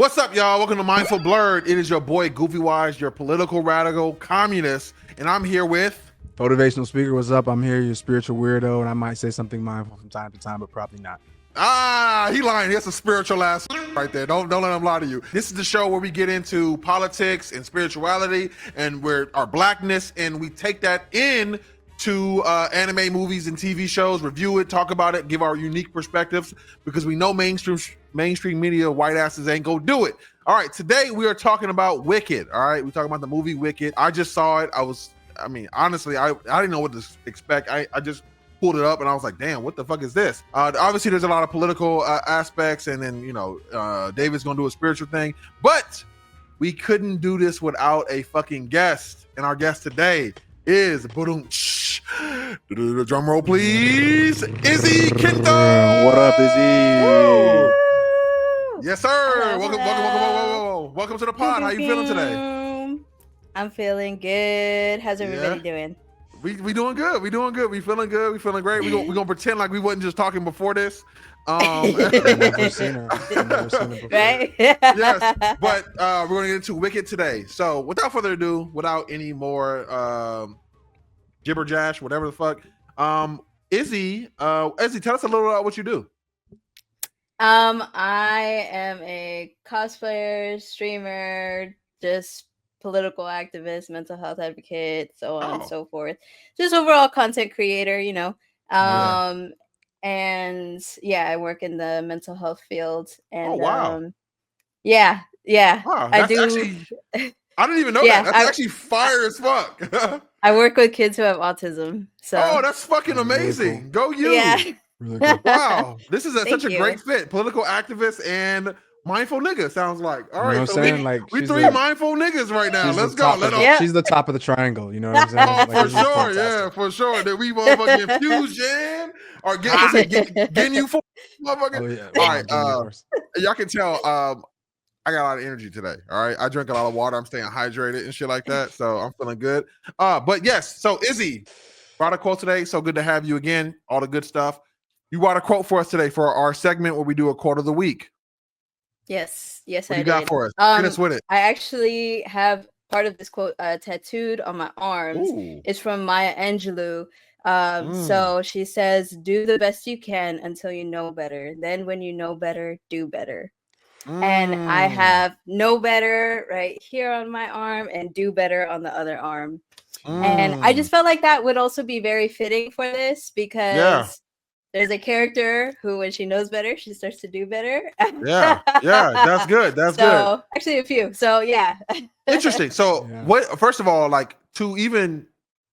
What's up, y'all? Welcome to Mindful Blerd. It is your boy Goofy Wise, your political radical communist, and I'm here with motivational speaker. What's up? I'm here, your spiritual weirdo, and I might say something mindful from time to time, but probably not. he lying. That's a spiritual ass right there. Don't let him lie to you. This is the show where we get into politics and spirituality and where our blackness, and we take that in to anime, movies, and TV shows, review it, talk about it, give our unique perspectives, because we know mainstream media white asses ain't gonna do it. All right, today we are talking about Wicked. All right, we're talking about the movie Wicked. I just saw it. Honestly, I didn't know what to expect. I just pulled it up and I was like, damn, what the fuck is this? Obviously, there's a lot of political aspects, and then David's gonna do a spiritual thing, but we couldn't do this without a fucking guest. And our guest today is drum roll, please. IzzyKento. What up, Izzy? Woo! Yes, sir. Hello. Welcome to the pod. How you feeling today? I'm feeling good. How's everybody doing? We doing good. We doing good. We feeling good. We feeling great. We gonna pretend like we wasn't just talking before this. Never seen her before. Right? Yes, but we're gonna get into Wicked today. So without further ado, without any more jibber jash, whatever the fuck, Izzy, tell us a little about what you do. I am a cosplayer, streamer, just political activist, mental health advocate, so on and so forth. Just overall content creator, And I work in the mental health field. And wow. Wow, I do. I didn't even know that. That's actually fire as fuck. I work with kids who have autism. So that's fucking amazing. Go you. Yeah. Really cool. Wow. This is such a great fit. Political activist and mindful nigga, sounds like. All right. So we three mindful niggas right now. Let's go. She's the top of the triangle. You know what I'm saying? For sure. Yeah, for sure. That we motherfucking fusion or getting you for motherfucker. All right. Y'all can tell I got a lot of energy today. All right. I drink a lot of water. I'm staying hydrated and shit like that. So I'm feeling good. But yes, so Izzy brought a quote today. So good to have you again. All the good stuff. You brought a quote for us today for our segment where we do a quote of the week. Yes, what you got for us? Get us with it. I actually have part of this quote tattooed on my arms. Ooh. It's from Maya Angelou. So she says, "Do the best you can until you know better. Then when you know better, do better." And I have know better right here on my arm and do better on the other arm. And I just felt like that would also be very fitting for this because there's a character who, when she knows better, she starts to do better. Yeah, that's good. That's good. Actually, a few. So yeah. Interesting. So what? First of all, like to even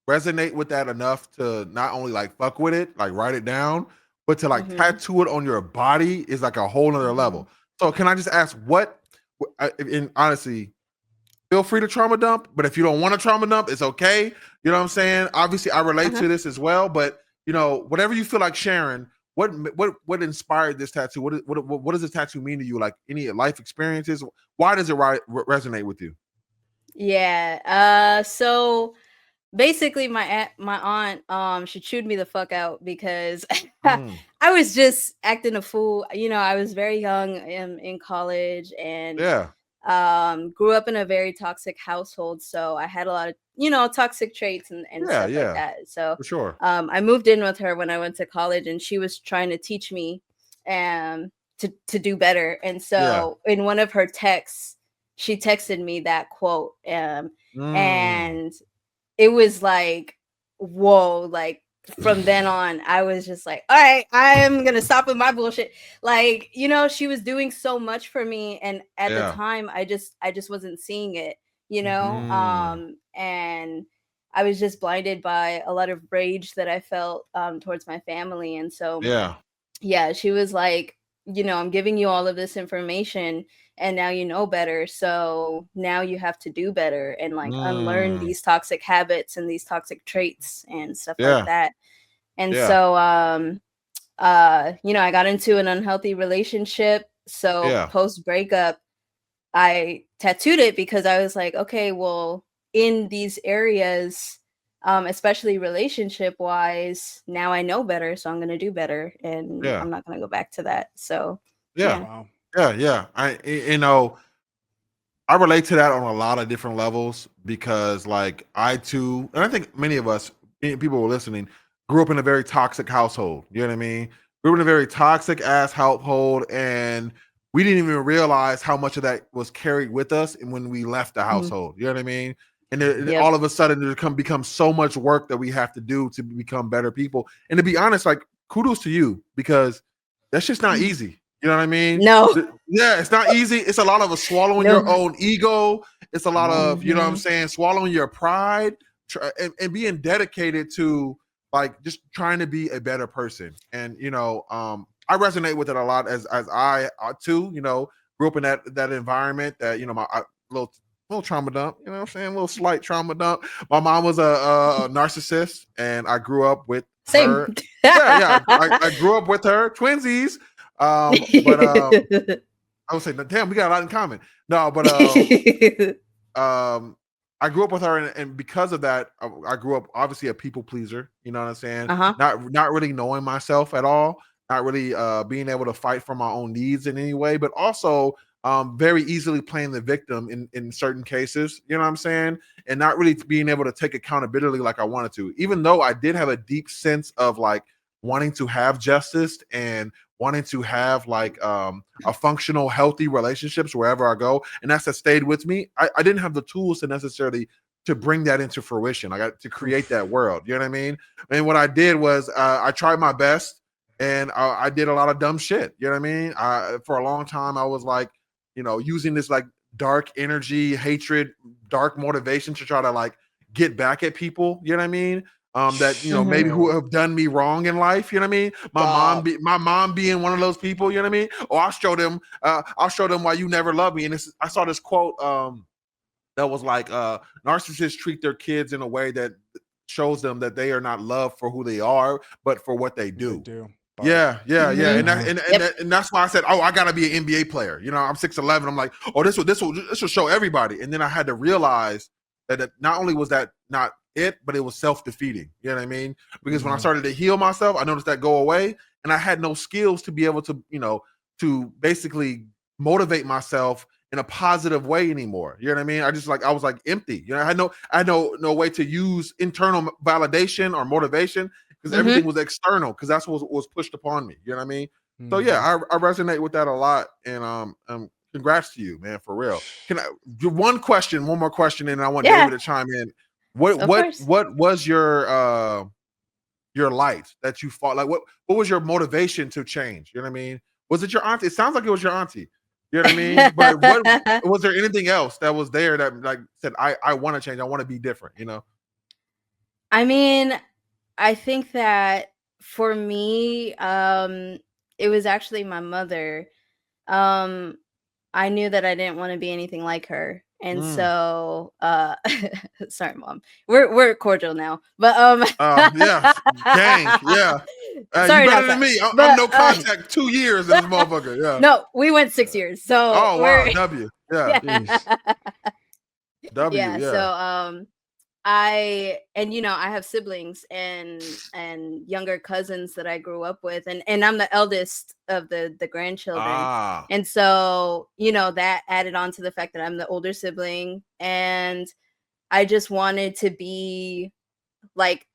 resonate with that enough to not only like fuck with it, like write it down, but to like tattoo it on your body is like a whole nother level. So can I just ask and honestly, feel free to trauma dump, but if you don't want to trauma dump, it's okay. You know what I'm saying? Obviously, I relate to this as well, but whatever you feel like sharing, what inspired this tattoo? What does this tattoo mean to you? Like any life experiences? Why does it resonate with you? Yeah. So basically my aunt, she chewed me the fuck out because I was just acting a fool. I was very young in college and grew up in a very toxic household. So I had a lot of, toxic traits and stuff like that. So for sure. I moved in with her when I went to college and she was trying to teach me to do better. And so in one of her texts, she texted me that quote. And it was like, whoa, like from then on, I was just like, all right, I am going to stop with my bullshit. Like, she was doing so much for me. And at the time, I just wasn't seeing it, and I was just blinded by a lot of rage that I felt towards my family. And so, she was like, I'm giving you all of this information and now you know better. So now you have to do better and like unlearn these toxic habits and these toxic traits and stuff like that. And so, I got into an unhealthy relationship. So post breakup, I tattooed it because I was like, okay, well, in these areas, especially relationship wise, now I know better, so I'm going to do better and I'm not going to go back to that. So wow. Yeah. I relate to that on a lot of different levels because, like, I too, and I think many of us, people who are listening, grew up in a very toxic household. You know what I mean? Grew up in a very toxic ass household, and we didn't even realize how much of that was carried with us and when we left the household. You know what I mean? And Yep. all of a sudden, there becomes so much work that we have to do to become better people. And to be honest, like, kudos to you because that's just not easy. You know what I mean? No. Yeah, it's not easy. It's a lot of swallowing your No. own ego. It's a lot of, you know what I'm Mhm. saying, swallowing your pride and being dedicated to, like, just trying to be a better person. And, I resonate with it a lot as I too, grew up in that environment that, my little trauma dump, you know what I'm saying? A little slight trauma dump. My mom was a narcissist and I grew up with Same. her. Yeah. I grew up with her, twinsies. But I would say, damn, we got a lot in common. No, but I grew up with her, and because of that, I grew up obviously a people pleaser. You know what I'm saying? Uh-huh. Not really knowing myself at all, not really being able to fight for my own needs in any way, but also very easily playing the victim in certain cases. You know what I'm saying? And not really being able to take accountability like I wanted to, even though I did have a deep sense of, like, wanting to have justice and wanting to have, like, a functional, healthy relationships wherever I go, and that's stayed with me. I didn't have the tools to necessarily to bring that into fruition. I got to create that world. You know what I mean? And what I did was I tried my best, and I did a lot of dumb shit. You know what I mean? For a long time, I was like, using this, like, dark energy, hatred, dark motivation to try to, like, get back at people. You know what I mean? That maybe who have done me wrong in life. You know what I mean? My mom being one of those people. You know what I mean? Or I'll show them why you never love me. And I saw this quote that was like, narcissists treat their kids in a way that shows them that they are not loved for who they are, but for what they do. Yeah. Mhm. And that's why I said, oh, I gotta be an NBA player. I'm 6'11". I'm like, oh, this will show everybody. And then I had to realize that not only was that not it, but it was self-defeating. You know what I mean? Because when I started to heal myself, I noticed that go away, and I had no skills to be able to, to basically motivate myself in a positive way anymore. You know what I mean? I was like empty. I had no way to use internal validation or motivation because everything was external, because that's what was pushed upon me. You know what I mean? So yeah, I resonate with that a lot. And congrats to you, man, for real. Can I do one more question, and I want David to chime in. What was your light that you fought? Like, what was your motivation to change? You know what I mean? Was it your auntie? It sounds like it was your auntie. You know what I mean? But what was there anything else that was there that, like, said, I want to change, I want to be different, I mean, I think that for me, it was actually my mother. Um, I knew that I didn't want to be anything like her. And so sorry, mom. We're cordial now. But yeah. Gang, yeah. sorry, You not better than sorry. me. I'm But no contact 2 years in this motherfucker. Yeah. no, we went 6 years. So Oh wow, we're W. Yeah. yeah. W, Yeah, yeah. so I have siblings and younger cousins that I grew up with, and I'm the eldest of the grandchildren. And so, that added on to the fact that I'm the older sibling, and I just wanted to be like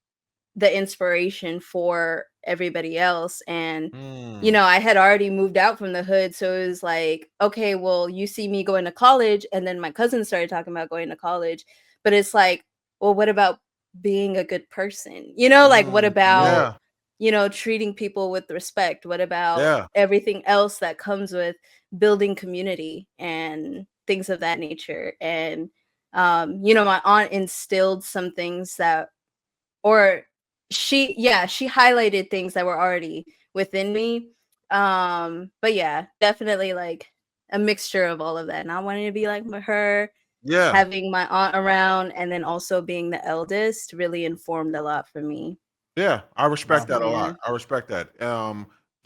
the inspiration for everybody else. And I had already moved out from the hood, so it was like, okay, well, you see me going to college, and then my cousins started talking about going to college, but it's like, well, what about being a good person? Like, what about treating people with respect? What about everything else that comes with building community and things of that nature? And my aunt instilled some things that, or she highlighted things that were already within me. But yeah, definitely like a mixture of all of that. And I wanted to be like her. Having my aunt around, and then also being the eldest, really informed a lot for me. Yeah, I respect that a lot. I respect that.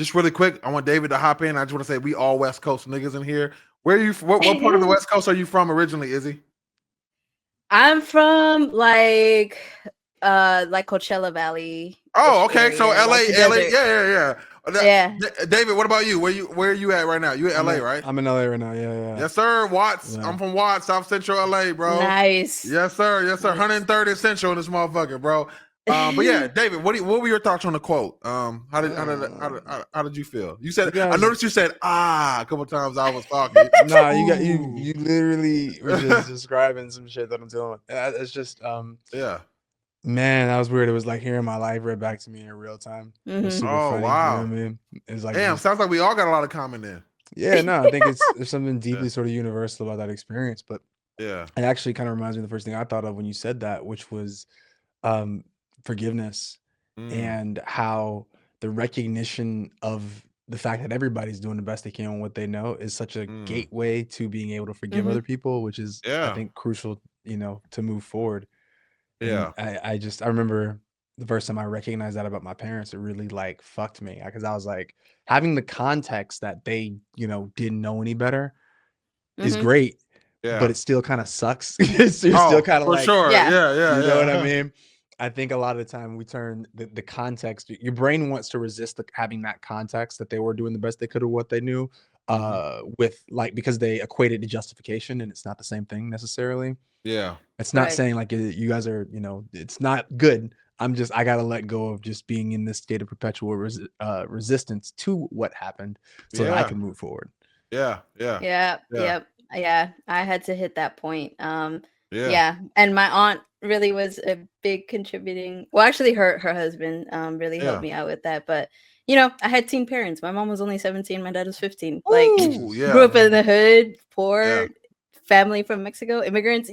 Just really quick, I want David to hop in. I just want to say we all West Coast niggas in here. Where are you? What part of the West Coast are you from originally, Izzy? I'm from like Like Coachella Valley. Oh, okay. So Area, like the LA, desert. yeah. Yeah. David, what about you? Where are you at right now? You in LA, right? I'm in LA right now. Yeah. Yes, sir. Watts. Yeah. I'm from Watts, South Central LA, bro. Nice. Yes, sir. Yes, sir. Nice. 130 Central in this motherfucker, bro. But yeah, David, what were your thoughts on the quote? How did you feel? You said, I noticed you said a couple times I was talking. Nah, you literally were just describing some shit that I'm dealing with. It's just yeah. Man, that was weird. It was like hearing my life read back to me in real time. It was super Oh, funny. wow. You know what I mean? It's like Damn, sounds like we all got a lot of common there. Yeah, no, I think there's something deeply sort of universal about that experience. But yeah, it actually kind of reminds me of the first thing I thought of when you said that, which was forgiveness and how the recognition of the fact that everybody's doing the best they can with what they know is such a gateway to being able to forgive other people, which is I think crucial, to move forward. And I remember the first time I recognized that about my parents, it really like fucked me because I was like, having the context that they, didn't know any better is great, but it still kind of sucks. You're still kind of like, sure. Yeah. You know what I mean? I think a lot of the time we turn the context, your brain wants to resist having that context that they were doing the best they could of what they knew, with like, because they equate it to justification and it's not the same thing necessarily. Yeah. It's not saying like you guys are, it's not good. I got to let go of just being in this state of perpetual resistance to what happened so that I can move forward. Yeah. I had to hit that point. And my aunt really was a big contributing. Well, actually, her husband really helped me out with that. But I had teen parents. My mom was only 17. My dad was 15. Like, grew up in the hood, poor, family from Mexico, immigrants.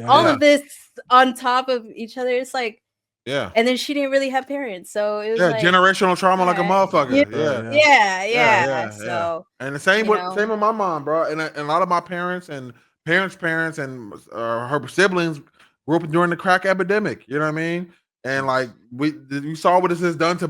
All of this on top of each other. It's like. Yeah. And then she didn't really have parents. So it was like generational trauma like a motherfucker. Yeah. So and the same with my mom, bro. And a lot of my parents and parents and her siblings grew up during the crack epidemic. You know what I mean? And like we saw what this has done to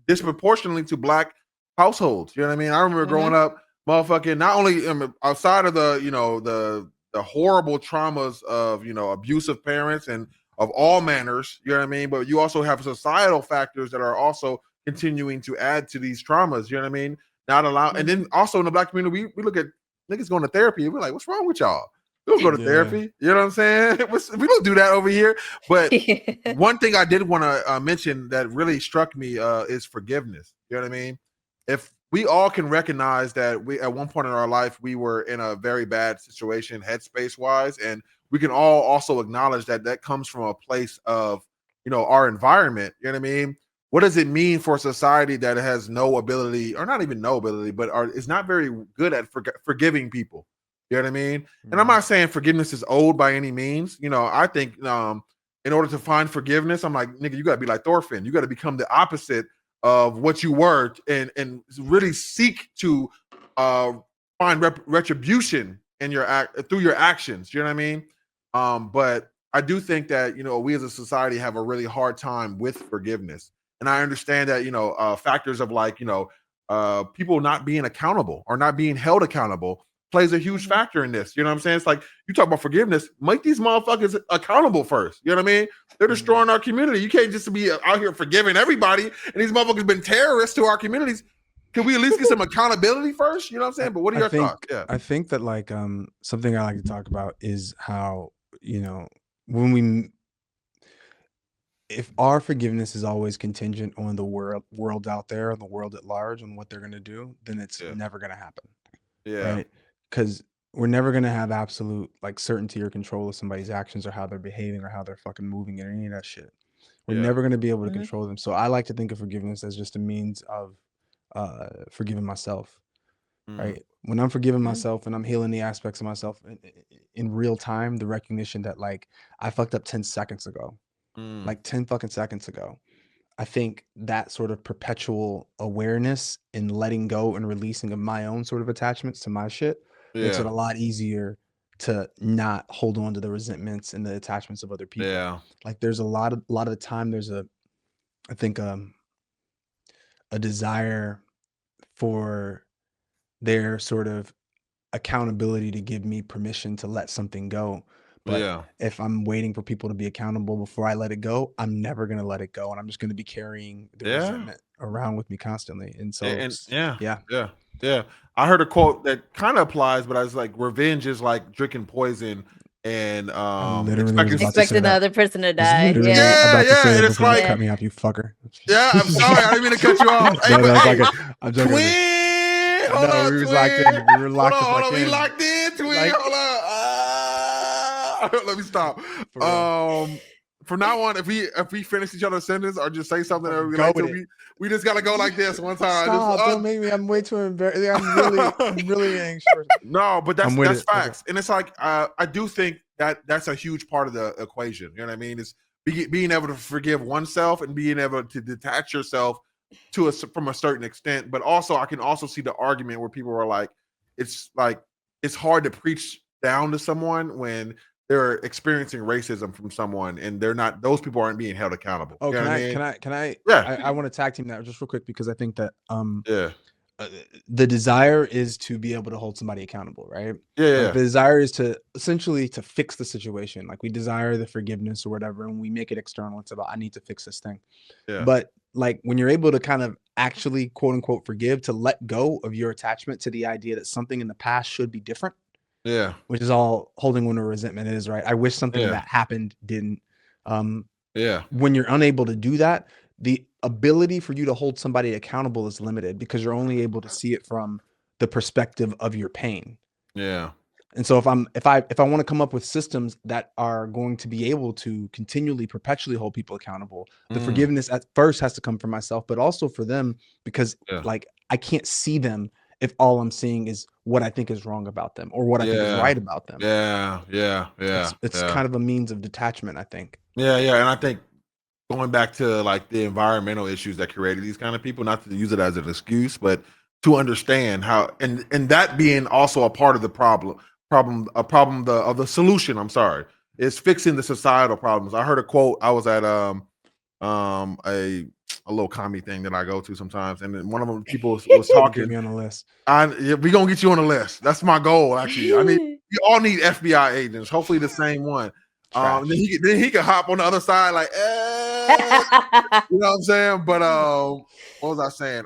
disproportionately to Black households. You know what I mean? I remember growing up, motherfucking, not only outside of the horrible traumas of abusive parents and of all manners, you know what I mean? But you also have societal factors that are also continuing to add to these traumas, you know what I mean? Not allow, and then also in the Black community, we look at niggas going to therapy. We're like, what's wrong with y'all? We don't go to therapy. You know what I'm saying? We don't do that over here. But one thing I did want to mention that really struck me is forgiveness. You know what I mean? If we all can recognize that we, at one point in our life, we were in a very bad situation, headspace wise, and we can all also acknowledge that comes from a place of, our environment. You know what I mean? What does it mean for a society that has no ability, or not even no ability, but is not very good at forgiving people? You know what I mean? And I'm not saying forgiveness is old by any means. I think in order to find forgiveness, I'm like, nigga, you got to be like Thorfinn. You got to become the opposite of what you were and really seek to find retribution in through your actions. You know what I mean? But I do think that we as a society have a really hard time with forgiveness, and I understand that factors of like people not being accountable or not being held accountable plays a huge factor in this. You know what I'm saying? It's like, you talk about forgiveness, make these motherfuckers accountable first. You know what I mean? They're destroying our community. You can't just be out here forgiving everybody, and these motherfuckers been terrorists to our communities. Can we at least get some accountability first? You know what I'm saying? But what are your thoughts? Yeah, I think that like something I like to talk about is how if our forgiveness is always contingent on the world out there and the world at large and what they're going to do, then it's never going to happen. Right? Because we're never going to have absolute like certainty or control of somebody's actions or how they're behaving or how they're fucking moving and any of that shit. We're never going to be able to control them. So I like to think of forgiveness as just a means of forgiving myself. Right? When I'm forgiving myself and I'm healing the aspects of myself in real time, the recognition that like I fucked up 10 seconds ago, like 10 fucking seconds ago. I think that sort of perpetual awareness and letting go and releasing of my own sort of attachments to my shit makes it a lot easier to not hold on to the resentments and the attachments of other people. Yeah. Like there's a lot of the time there's a desire for their sort of accountability to give me permission to let something go. But if I'm waiting for people to be accountable before I let it go, I'm never going to let it go. And I'm just going to be carrying the resentment around with me constantly. And so, yeah. I heard a quote that kind of applies, but I was like, revenge is like drinking poison and expecting the other person to die. About to say that before you cut me off, you fucker. Yeah, I'm sorry. I didn't mean to cut you off. I'm joking. Twin! Hold on, we twin. Locked in. We were locked hold in. We locked in, twin. Hold on. Let me stop. From now on, if we finish each other's sentence or just say something that we like to, we just gotta go like this one time. Stop, don't make me. I'm way too embarrassed. I'm really anxious. No, but that's facts. And it's like I do think that's a huge part of the equation. You know what I mean? It's being able to forgive oneself and being able to detach yourself from a certain extent. But also, I can also see the argument where people are like, it's hard to preach down to someone when they're experiencing racism from someone and those people aren't being held accountable. Oh, can I? Yeah. I want to tag team that just real quick because I think that the desire is to be able to hold somebody accountable, right? Yeah. The desire is to essentially to fix the situation. Like we desire the forgiveness or whatever, and we make it external. It's about I need to fix this thing. Yeah. But like when you're able to kind of actually quote unquote forgive, to let go of your attachment to the idea that something in the past should be different. Yeah. Which is all holding on to resentment is, right? I wish something that happened didn't. When you're unable to do that, the ability for you to hold somebody accountable is limited because you're only able to see it from the perspective of your pain. Yeah. And so if I want to come up with systems that are going to be able to continually, perpetually hold people accountable, the forgiveness at first has to come from myself, but also for them because like I can't see them if all I'm seeing is what I think is wrong about them or what I think is right about them. Yeah. It's kind of a means of detachment, I think. Yeah. And I think going back to like the environmental issues that created these kind of people, not to use it as an excuse, but to understand how, and that being also a part of the problem of the solution, I'm sorry, is fixing the societal problems. I heard a quote. I was at a little commie thing that I go to sometimes, and then one of them people was talking. Get me on the list. We gonna get you on the list. That's my goal, actually. We all need FBI agents. Hopefully, the same one. Then he can hop on the other side, like, you know what I'm saying? But what was I saying?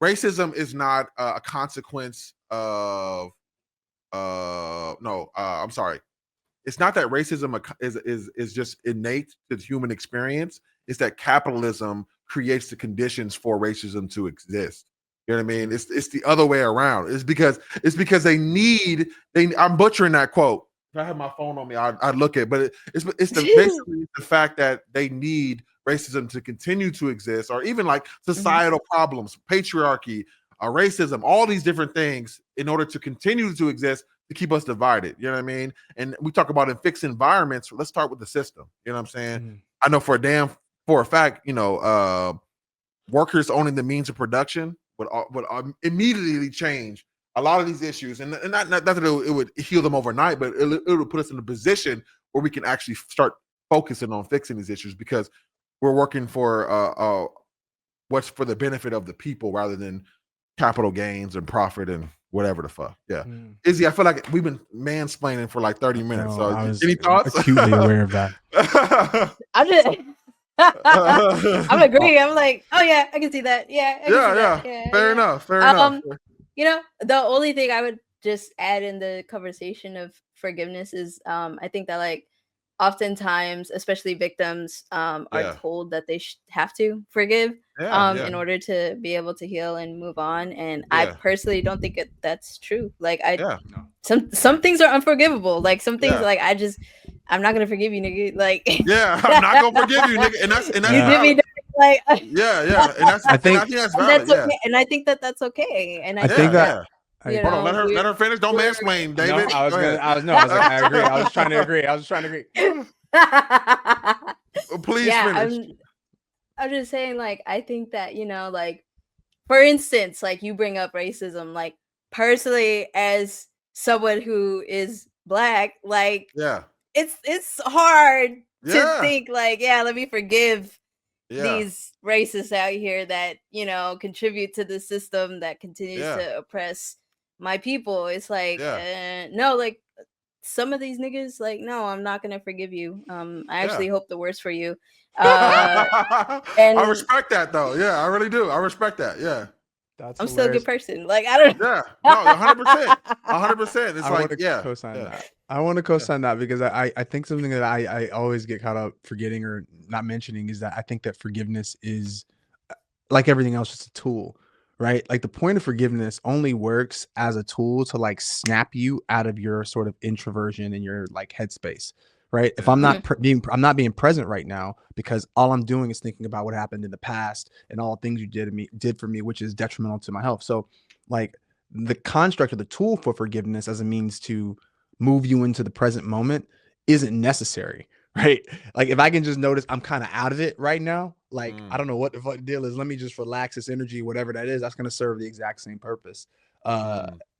Racism is not a consequence of. I'm sorry. It's not that racism is just innate to the human experience. It's that capitalism creates the conditions for racism to exist. You know what I mean? It's the other way around. It's because I'm butchering that quote. If I have my phone on me, I'd look at it, but basically the fact that they need racism to continue to exist, or even like societal problems, patriarchy, racism, all these different things in order to continue to exist to keep us divided. You know what I mean? And we talk about in fixed environments. Let's start with the system. You know what I'm saying? I know for a fact, workers owning the means of production would immediately change a lot of these issues, and not that it would heal them overnight, but it would put us in a position where we can actually start focusing on fixing these issues because we're working for what's for the benefit of the people rather than capital gains and profit and whatever the fuck. Yeah. Izzy, I feel like we've been mansplaining for like 30 minutes. So any thoughts? Acutely aware of that. I'm agreeing. I'm like, oh yeah, I can see that. Yeah. Fair enough. The only thing I would just add in the conversation of forgiveness is I think that like oftentimes, especially victims, are told that they have to forgive in order to be able to heal and move on. And I personally don't think that's true. Like some things are unforgivable. Like some things like I'm not gonna forgive you, nigga. Like I'm not gonna forgive you, nigga. And that's you did me like And I think that's valid. Okay. And I think that's okay. And I think that. Hold on, let her finish. Don't mansplain, David. No, I agree. I was trying to agree. Please finish. I'm just saying, like, I think that, like, for instance, like you bring up racism, like personally as someone who is Black, like it's hard to think like, let me forgive these racists out here that, contribute to the system that continues to oppress my people. It's like, no, like some of these niggas, like, no, I'm not gonna forgive you. I actually hope the worst for you. I respect that though. Yeah, I really do. I respect that. Yeah. That's I'm hilarious. still a good person. Like, I don't know. Yeah. No, 100%. 100%. It's I like, want to co-sign that. I want to co-sign that because I think something that I always get caught up forgetting or not mentioning is that I think that forgiveness is, like everything else, just a tool, right? Like the point of forgiveness only works as a tool to like snap you out of your sort of introversion and your like headspace, right? If I'm not I'm not being present right now because all I'm doing is thinking about what happened in the past and all the things you did for me, which is detrimental to my health. So like the construct of the tool for forgiveness as a means to move you into the present moment isn't necessary, right? Like if I can just notice I'm kind of out of it right now, like I don't know what the fuck deal is, let me just relax this energy, whatever that is, that's going to serve the exact same purpose.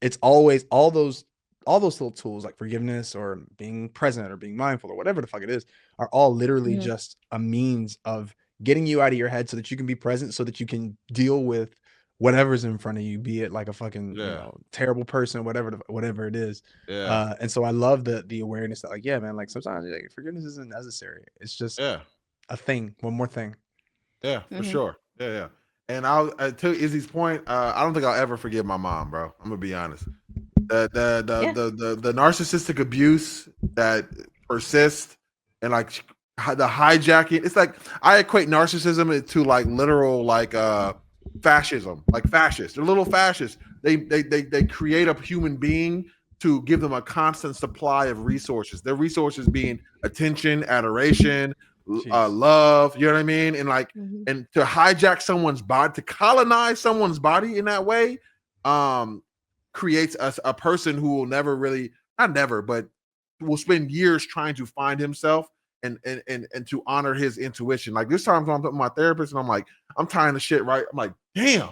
It's always all those little tools like forgiveness or being present or being mindful or whatever the fuck it is are all literally just a means of getting you out of your head so that you can be present, so that you can deal with whatever's in front of you, be it like a fucking terrible person, whatever it is. And so I love the awareness that like, yeah, man, like sometimes like, forgiveness isn't necessary. It's just a thing, one more thing. Yeah, for sure. Yeah. And I'll to Izzy's point, I don't think I'll ever forgive my mom, bro. I'm gonna be honest. The narcissistic abuse that persists and like the hijacking. It's like I equate narcissism to like literal like fascism, like fascists. They're little fascists. They create a human being to give them a constant supply of resources. Their resources being attention, adoration, love. You know what I mean? And like, and to hijack someone's body, to colonize someone's body in that way, creates a person who will never really, not never, but will spend years trying to find himself and to honor his intuition. Like this time I'm talking to my therapist and I'm like, I'm tying the shit right. I'm like, damn,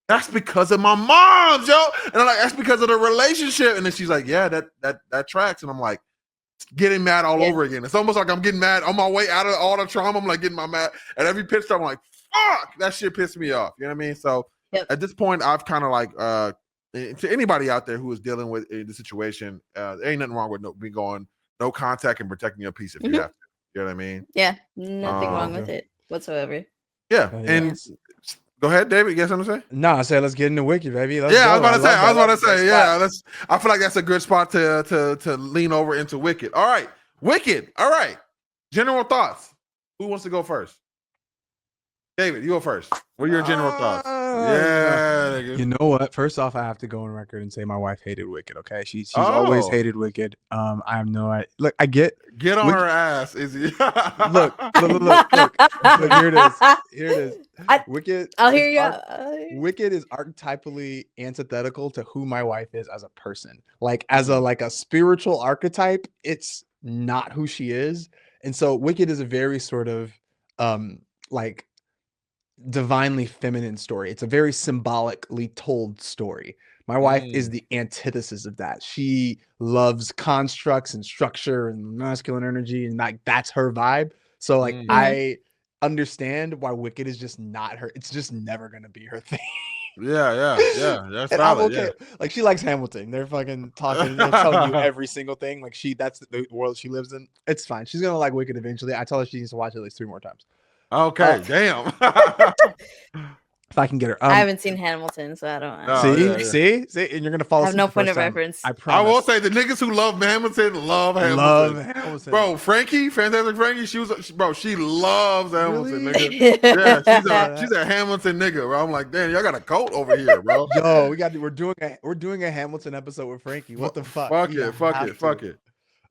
that's because of my mom, yo. And I'm like, that's because of the relationship. And then she's like, yeah, that tracks. And I'm like, getting mad all over again. It's almost like I'm getting mad on my way out of all the trauma. I'm like getting my mad at every pitch. I'm like, fuck, that shit pissed me off. You know what I mean? So at this point, I've kind of like, to anybody out there who is dealing with the situation, there ain't nothing wrong with no contact and protecting your peace if you have to. You know what I mean? Yeah, nothing wrong with it whatsoever. Yeah, and go ahead, David. You got something to say? No, I said let's get into Wiki, baby. Let's go. I was about to say. Yeah, I feel like that's a good spot to lean over into Wicked. All right, Wicked. All right. General thoughts. Who wants to go first? David, you go first. What are your general thoughts? Yeah. You know what? First off, I have to go on record and say my wife hated Wicked. Okay, she's always hated Wicked. I have no idea. Look, I get on her ass, Izzy. look. Here it is. Wicked. I'll hear you. Wicked is archetypally antithetical to who my wife is as a person. Like as a spiritual archetype, it's not who she is. And so Wicked is a very sort of like divinely feminine story. It's a very symbolically told story. My wife is the antithesis of that. She loves constructs and structure and masculine energy, and like that's her vibe. So like I understand why Wicked is just not her. It's just never gonna be her thing. Yeah. That's valid. I'm okay. Like she likes Hamilton. They're fucking talking. They're telling you every single thing. Like that's the world she lives in. It's fine. She's gonna like Wicked eventually. I tell her she needs to watch it at least 3 more times. Okay, damn. If I can get her. I haven't seen Hamilton, so I don't know. See, and you're gonna fall asleep. I have no point of reference. I promise. I will say the niggas who love Hamilton love Hamilton. Bro, Fantastic Frankie, she loves Hamilton, really? Nigga. Yeah, she's a Hamilton nigga, bro. I'm like, damn, y'all got a cult over here, bro. Yo, we're doing a Hamilton episode with Frankie. What the fuck? Fuck it.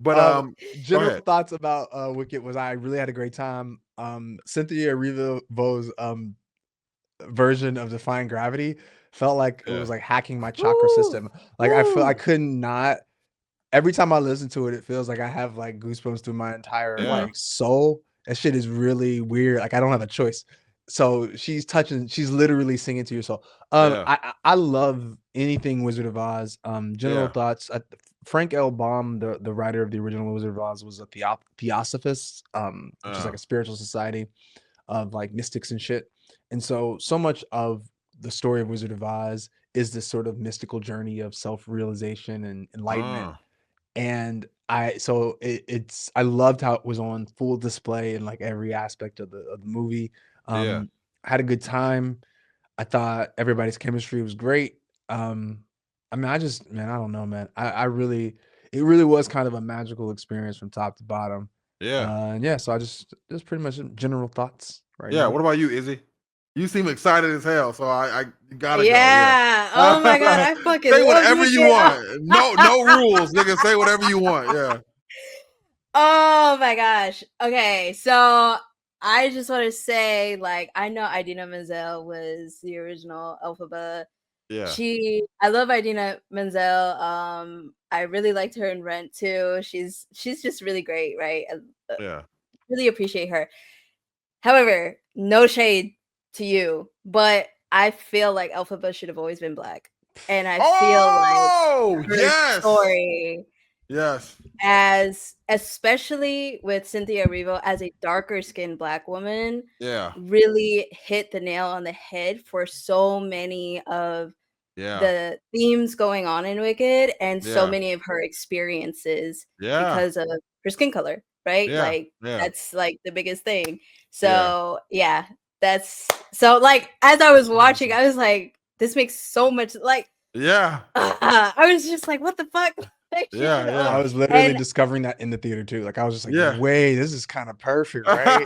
But general thoughts about Wicked was I really had a great time. Cynthia Erivo's version of Defying Gravity felt like it was like hacking my chakra system. Like I feel I could not. Every time I listen to it, it feels like I have like goosebumps through my entire like soul. That shit is really weird. Like I don't have a choice. So she's literally singing to your soul. I love anything Wizard of Oz. General thoughts. Frank L. Baum, the writer of the original Wizard of Oz, was a theosophist, which is like a spiritual society of like mystics and shit. And so much of the story of Wizard of Oz is this sort of mystical journey of self-realization and enlightenment. And I loved how it was on full display in like every aspect of the movie. I had a good time. I thought everybody's chemistry was great. I mean, I don't know, man. It really was kind of a magical experience from top to bottom. And yeah, so I just pretty much general thoughts right now. What about you, Izzy? You seem excited as hell, so I gotta go. Yeah. Oh my god, I fucking say love whatever you Wicked. want. No rules, nigga. Say whatever you want. Yeah. Oh my gosh. Okay, so I just want to say, like, I know Idina Menzel was the original Elphaba. Yeah. I love Idina Menzel. I really liked her in Rent too. She's just really great, right? Yeah. Really appreciate her. However, no shade to you, but I feel like Elphaba should have always been black. And I feel like her story, especially with Cynthia Erivo as a darker skinned black woman, really hit the nail on the head for so many of the themes going on in Wicked and so many of her experiences because of her skin color, right? That's like the biggest thing. So that's so like as I was watching, I was like, this makes so much like I was just like, what the fuck? I was literally discovering that in the theater too. Like I was just like, wait, this is kind of perfect, right?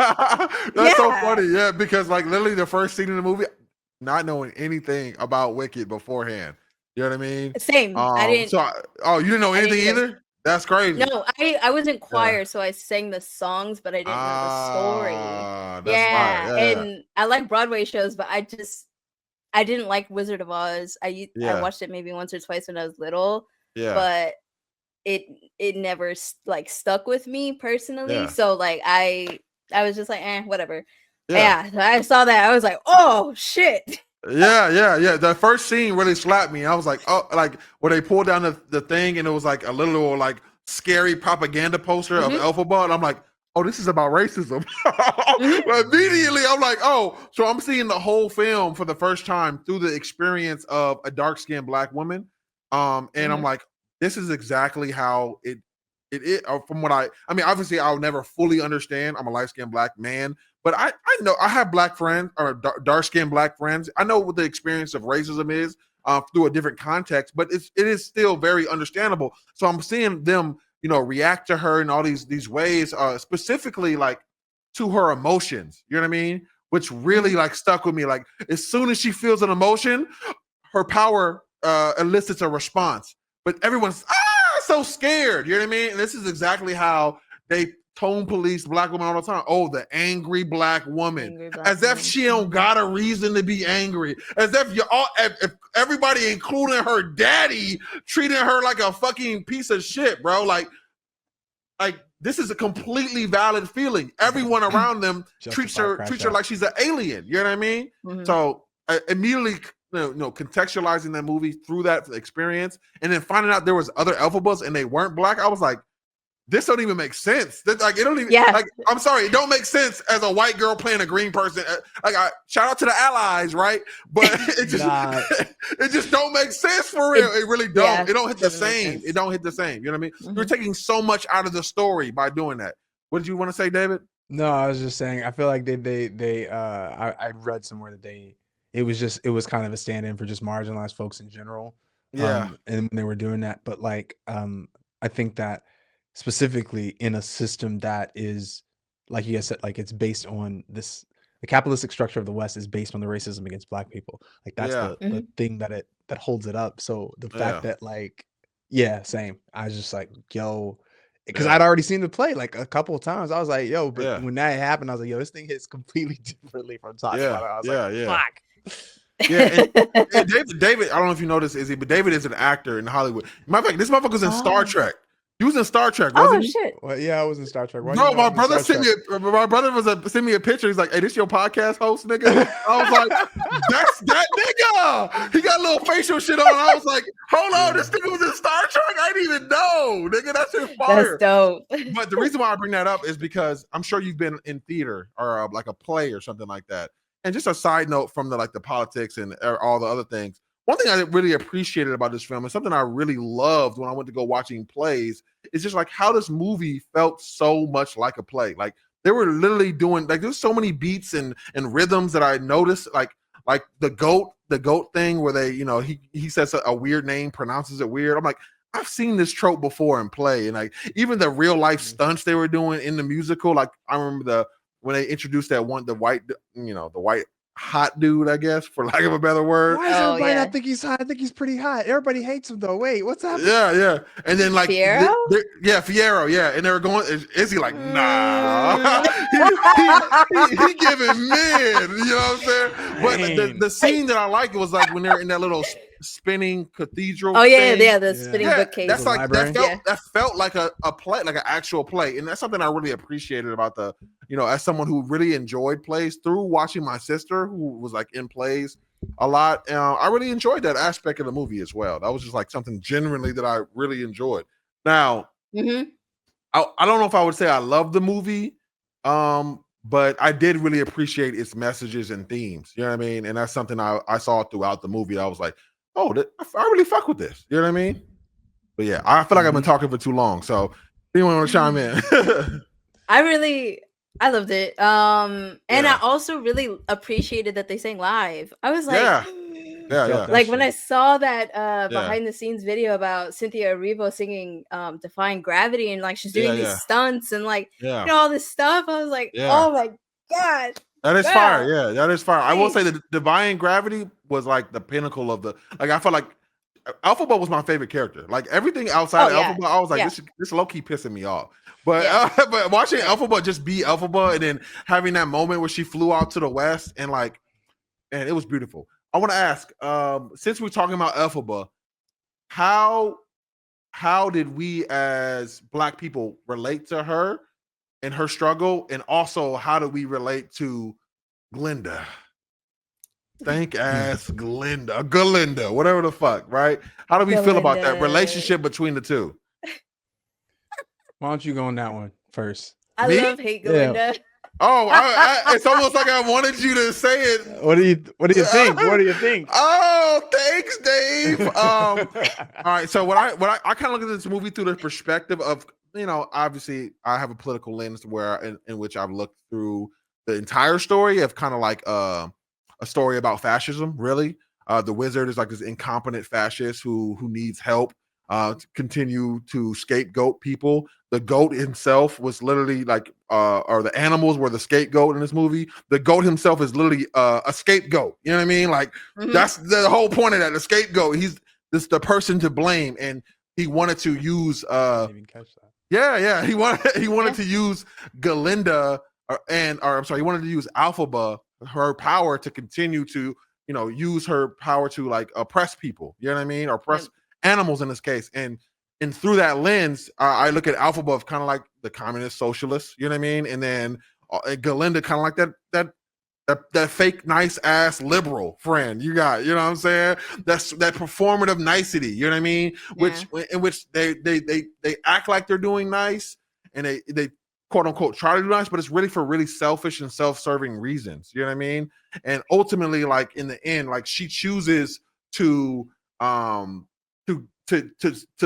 That's so funny, because like literally the first scene in the movie, not knowing anything about Wicked beforehand. You know what I mean? Same. I didn't. You didn't know anything either? That's crazy. No, I was in choir, so I sang the songs, but I didn't know the story. And I like Broadway shows, but I didn't like Wizard of Oz. I watched it maybe once or twice when I was little, but it never like stuck with me personally. So like I was just like, whatever. I saw that. I was like, oh shit. The first scene really slapped me. I was like, oh, like where they pulled down the thing and it was like a little like scary propaganda poster of Elphaba, and I'm like, oh, this is about racism. Immediately, I'm like, oh, so I'm seeing the whole film for the first time through the experience of a dark-skinned black woman. And I'm like, this is exactly how it from what I mean, obviously I'll never fully understand. I'm a light-skinned black man, but I know I have black friends or dark-skinned black friends. I know what the experience of racism is through a different context, but it is still very understandable. So I'm seeing them, react to her in all these ways, specifically like to her emotions. You know what I mean? Which really like stuck with me. Like as soon as she feels an emotion, her power elicits a response. But everyone's so scared. You know what I mean? And this is exactly how they tone police black women all the time. Oh, the angry black woman. As if she don't got a reason to be angry. As if if everybody, including her daddy, treating her like a fucking piece of shit, bro. Like this is a completely valid feeling. Everyone around them treats her like she's an alien. You know what I mean? So immediately, contextualizing that movie through that experience, and then finding out there was other Elphabas and they weren't black, I was like, this don't even make sense. Like it don't even. Like I'm sorry, it don't make sense as a white girl playing a green person. Like shout out to the allies, right? But it just it just don't make sense for real. It really don't. Yeah, it don't hit the same. It don't hit the same. You know what I mean? You're taking so much out of the story by doing that. What did you want to say, David? No, I was just saying. I feel like I read somewhere that it was kind of a stand-in for just marginalized folks in general. And when they were doing that, but like I think that specifically in a system that is, like you guys said, like it's based on the capitalistic structure of the West is based on the racism against black people. Like that's the thing that holds it up. So the fact that like, same. I was just like, yo, because I'd already seen the play like a couple of times. I was like, yo, but when that happened, I was like, yo, this thing hits completely differently from top to bottom. I was like, fuck. And David, I don't know if you know this, Izzy, but David is an actor in Hollywood. Matter of fact, this motherfucker's in Star Trek. He was in Star Trek, wasn't he? Shit. Well, yeah, I was in Star Trek. No, my brother sent me a picture. He's like, hey, this your podcast host, nigga? I was like, that's that nigga. He got a little facial shit on. I was like, hold on, this nigga was in Star Trek? I didn't even know, nigga. That's just fire. That's dope. But the reason why I bring that up is because I'm sure you've been in theater or like a play or something like that. And just a side note from the politics and all the other things. one thing I really appreciated about this film, and something I really loved when I went to go watching plays, is just like how this movie felt so much like a play. Like they were literally doing, like there's so many beats and rhythms that I noticed, like the goat thing where they, you know, he says a weird name, pronounces it weird. I'm like, I've seen this trope before in play, and like even the real life stunts they were doing in the musical. Like I remember when they introduced the white hot dude, I guess, for lack of a better word. Why does everybody not think he's hot? I think he's pretty hot. Everybody hates him though. Wait, what's happening? Yeah. And then like Fierro? Fierro, yeah. And they were going, is he like, nah. he giving men, you know what I'm saying? But the scene that I liked was like when they're in that little spinning cathedral. Oh yeah, the spinning bookcase. That's like that felt like a play, like an actual play. And that's something I really appreciated about the, you know, as someone who really enjoyed plays through watching my sister who was like in plays a lot. I really enjoyed that aspect of the movie as well. That was just like something genuinely that I really enjoyed. Now, I don't know if I would say I love the movie, but I did really appreciate its messages and themes. You know what I mean? And that's something I saw throughout the movie. I was like, oh, I really fuck with this. You know what I mean? But yeah, I feel like I've been talking for too long. So anyone want to chime in? I loved it. And I also really appreciated that they sang live. I was like, yeah. Like when I saw that behind the scenes video about Cynthia Erivo singing Defying Gravity, and like she's doing these stunts and like you know, all this stuff, I was like, oh my god. That is fire. Yeah, that is fire. I will say that Defying Gravity was like the pinnacle of the, like I felt like Elphaba was my favorite character. Like everything outside of Elphaba, I was like, this low-key pissing me off. But but watching Elphaba just be Elphaba and then having that moment where she flew out to the west and like, and it was beautiful. I want to ask, since we're talking about Elphaba, how did we as Black people relate to her and her struggle, and also how do we relate to Glinda? Stank ass Glinda, whatever the fuck, right? How do we feel about that relationship between the two? Why don't you go on that one first? I love hate Glinda. Oh, it's almost like I wanted you to say it. What do you think? What do you think? Oh, thanks, Dave. All right. So what I kind of look at this movie through the perspective of, you know, obviously I have a political lens where in which I've looked through the entire story of kind of like a story about fascism. Really, the wizard is like this incompetent fascist who needs help to continue to scapegoat people. The goat himself was literally like, or the animals were the scapegoat in this movie. The goat himself is literally a scapegoat. You know what I mean? Like that's the whole point of that. The scapegoat. He's the person to blame, and he wanted to use. I didn't even catch that. Yeah. He wanted to use Glinda, he wanted to use Elphaba, her power to continue to, you know, use her power to like oppress people. You know what I mean? Or oppress animals in this case. And through that lens, I look at Elphaba of kind of like the communist socialist, you know what I mean? And then Glinda kind of like that fake nice ass liberal friend you got, you know what I'm saying? That's that performative nicety, you know what I mean? In which they act like they're doing nice, and they quote unquote try to do nice, but it's really for really selfish and self-serving reasons, you know what I mean? And ultimately, like in the end, like she chooses to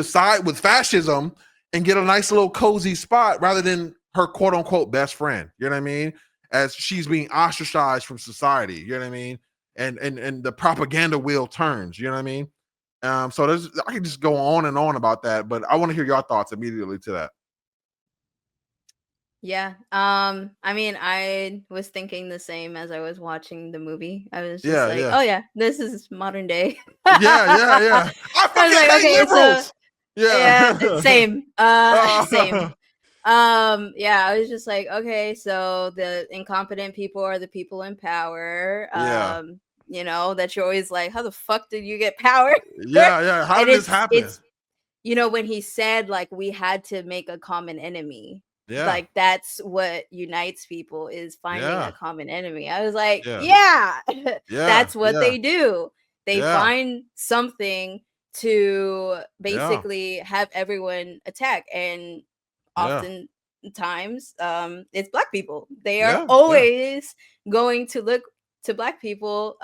side with fascism and get a nice little cozy spot rather than her quote unquote best friend, you know what I mean? As she's being ostracized from society, you know what I mean? And the propaganda wheel turns, you know what I mean? So I can just go on and on about that, but I want to hear your thoughts immediately to that. Yeah. I mean, I was thinking the same as I was watching the movie. I was just oh yeah, this is modern day. yeah. I fucking hate liberals. Same. Same. Yeah, I was just like, okay, so the incompetent people are the people in power. You know, that you're always like, how the fuck did you get power? Yeah. How did this happen? It's, you know, when he said like we had to make a common enemy. Yeah. Like that's what unites people, is finding a common enemy. I was like, that's what they do. They find something to basically have everyone attack, and oftentimes it's Black people. They are always going to look to Black people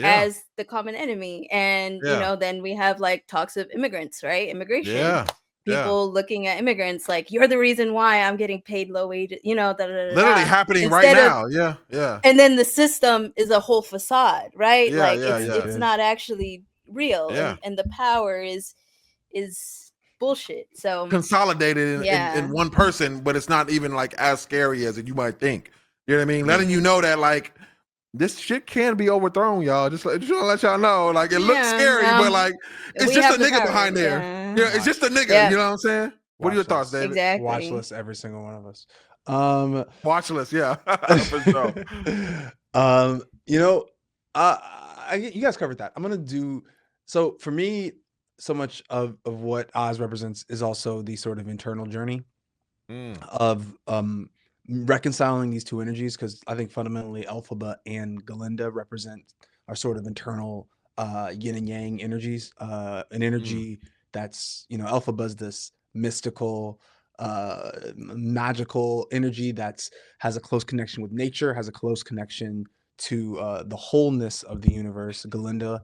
as the common enemy. And then we have like talks of immigrants, right? Immigration. People looking at immigrants like, you're the reason why I'm getting paid low wages, literally happening right now. Yeah. And then the system is a whole facade, right? It's not actually real. And the power is bullshit. So consolidated in one person, but it's not even like as scary as you might think. You know what I mean? Letting you know that like this shit can be overthrown, y'all. Just to let y'all know. Like it looks scary, but like it's just a nigga behind there. Yeah, it's just a nigga. You know what I'm saying? What are your thoughts, David? Exactly. Watch list, every single one of us. Watch list, yeah. For sure. You guys covered that. I'm gonna do so for me. So much of what Oz represents is also the sort of internal journey of reconciling these two energies, because I think fundamentally Elphaba and Glinda represent our sort of internal yin and yang energies. An energy that's, Elphaba's this mystical, magical energy that's has a close connection with nature, has a close connection to the wholeness of the universe. Glinda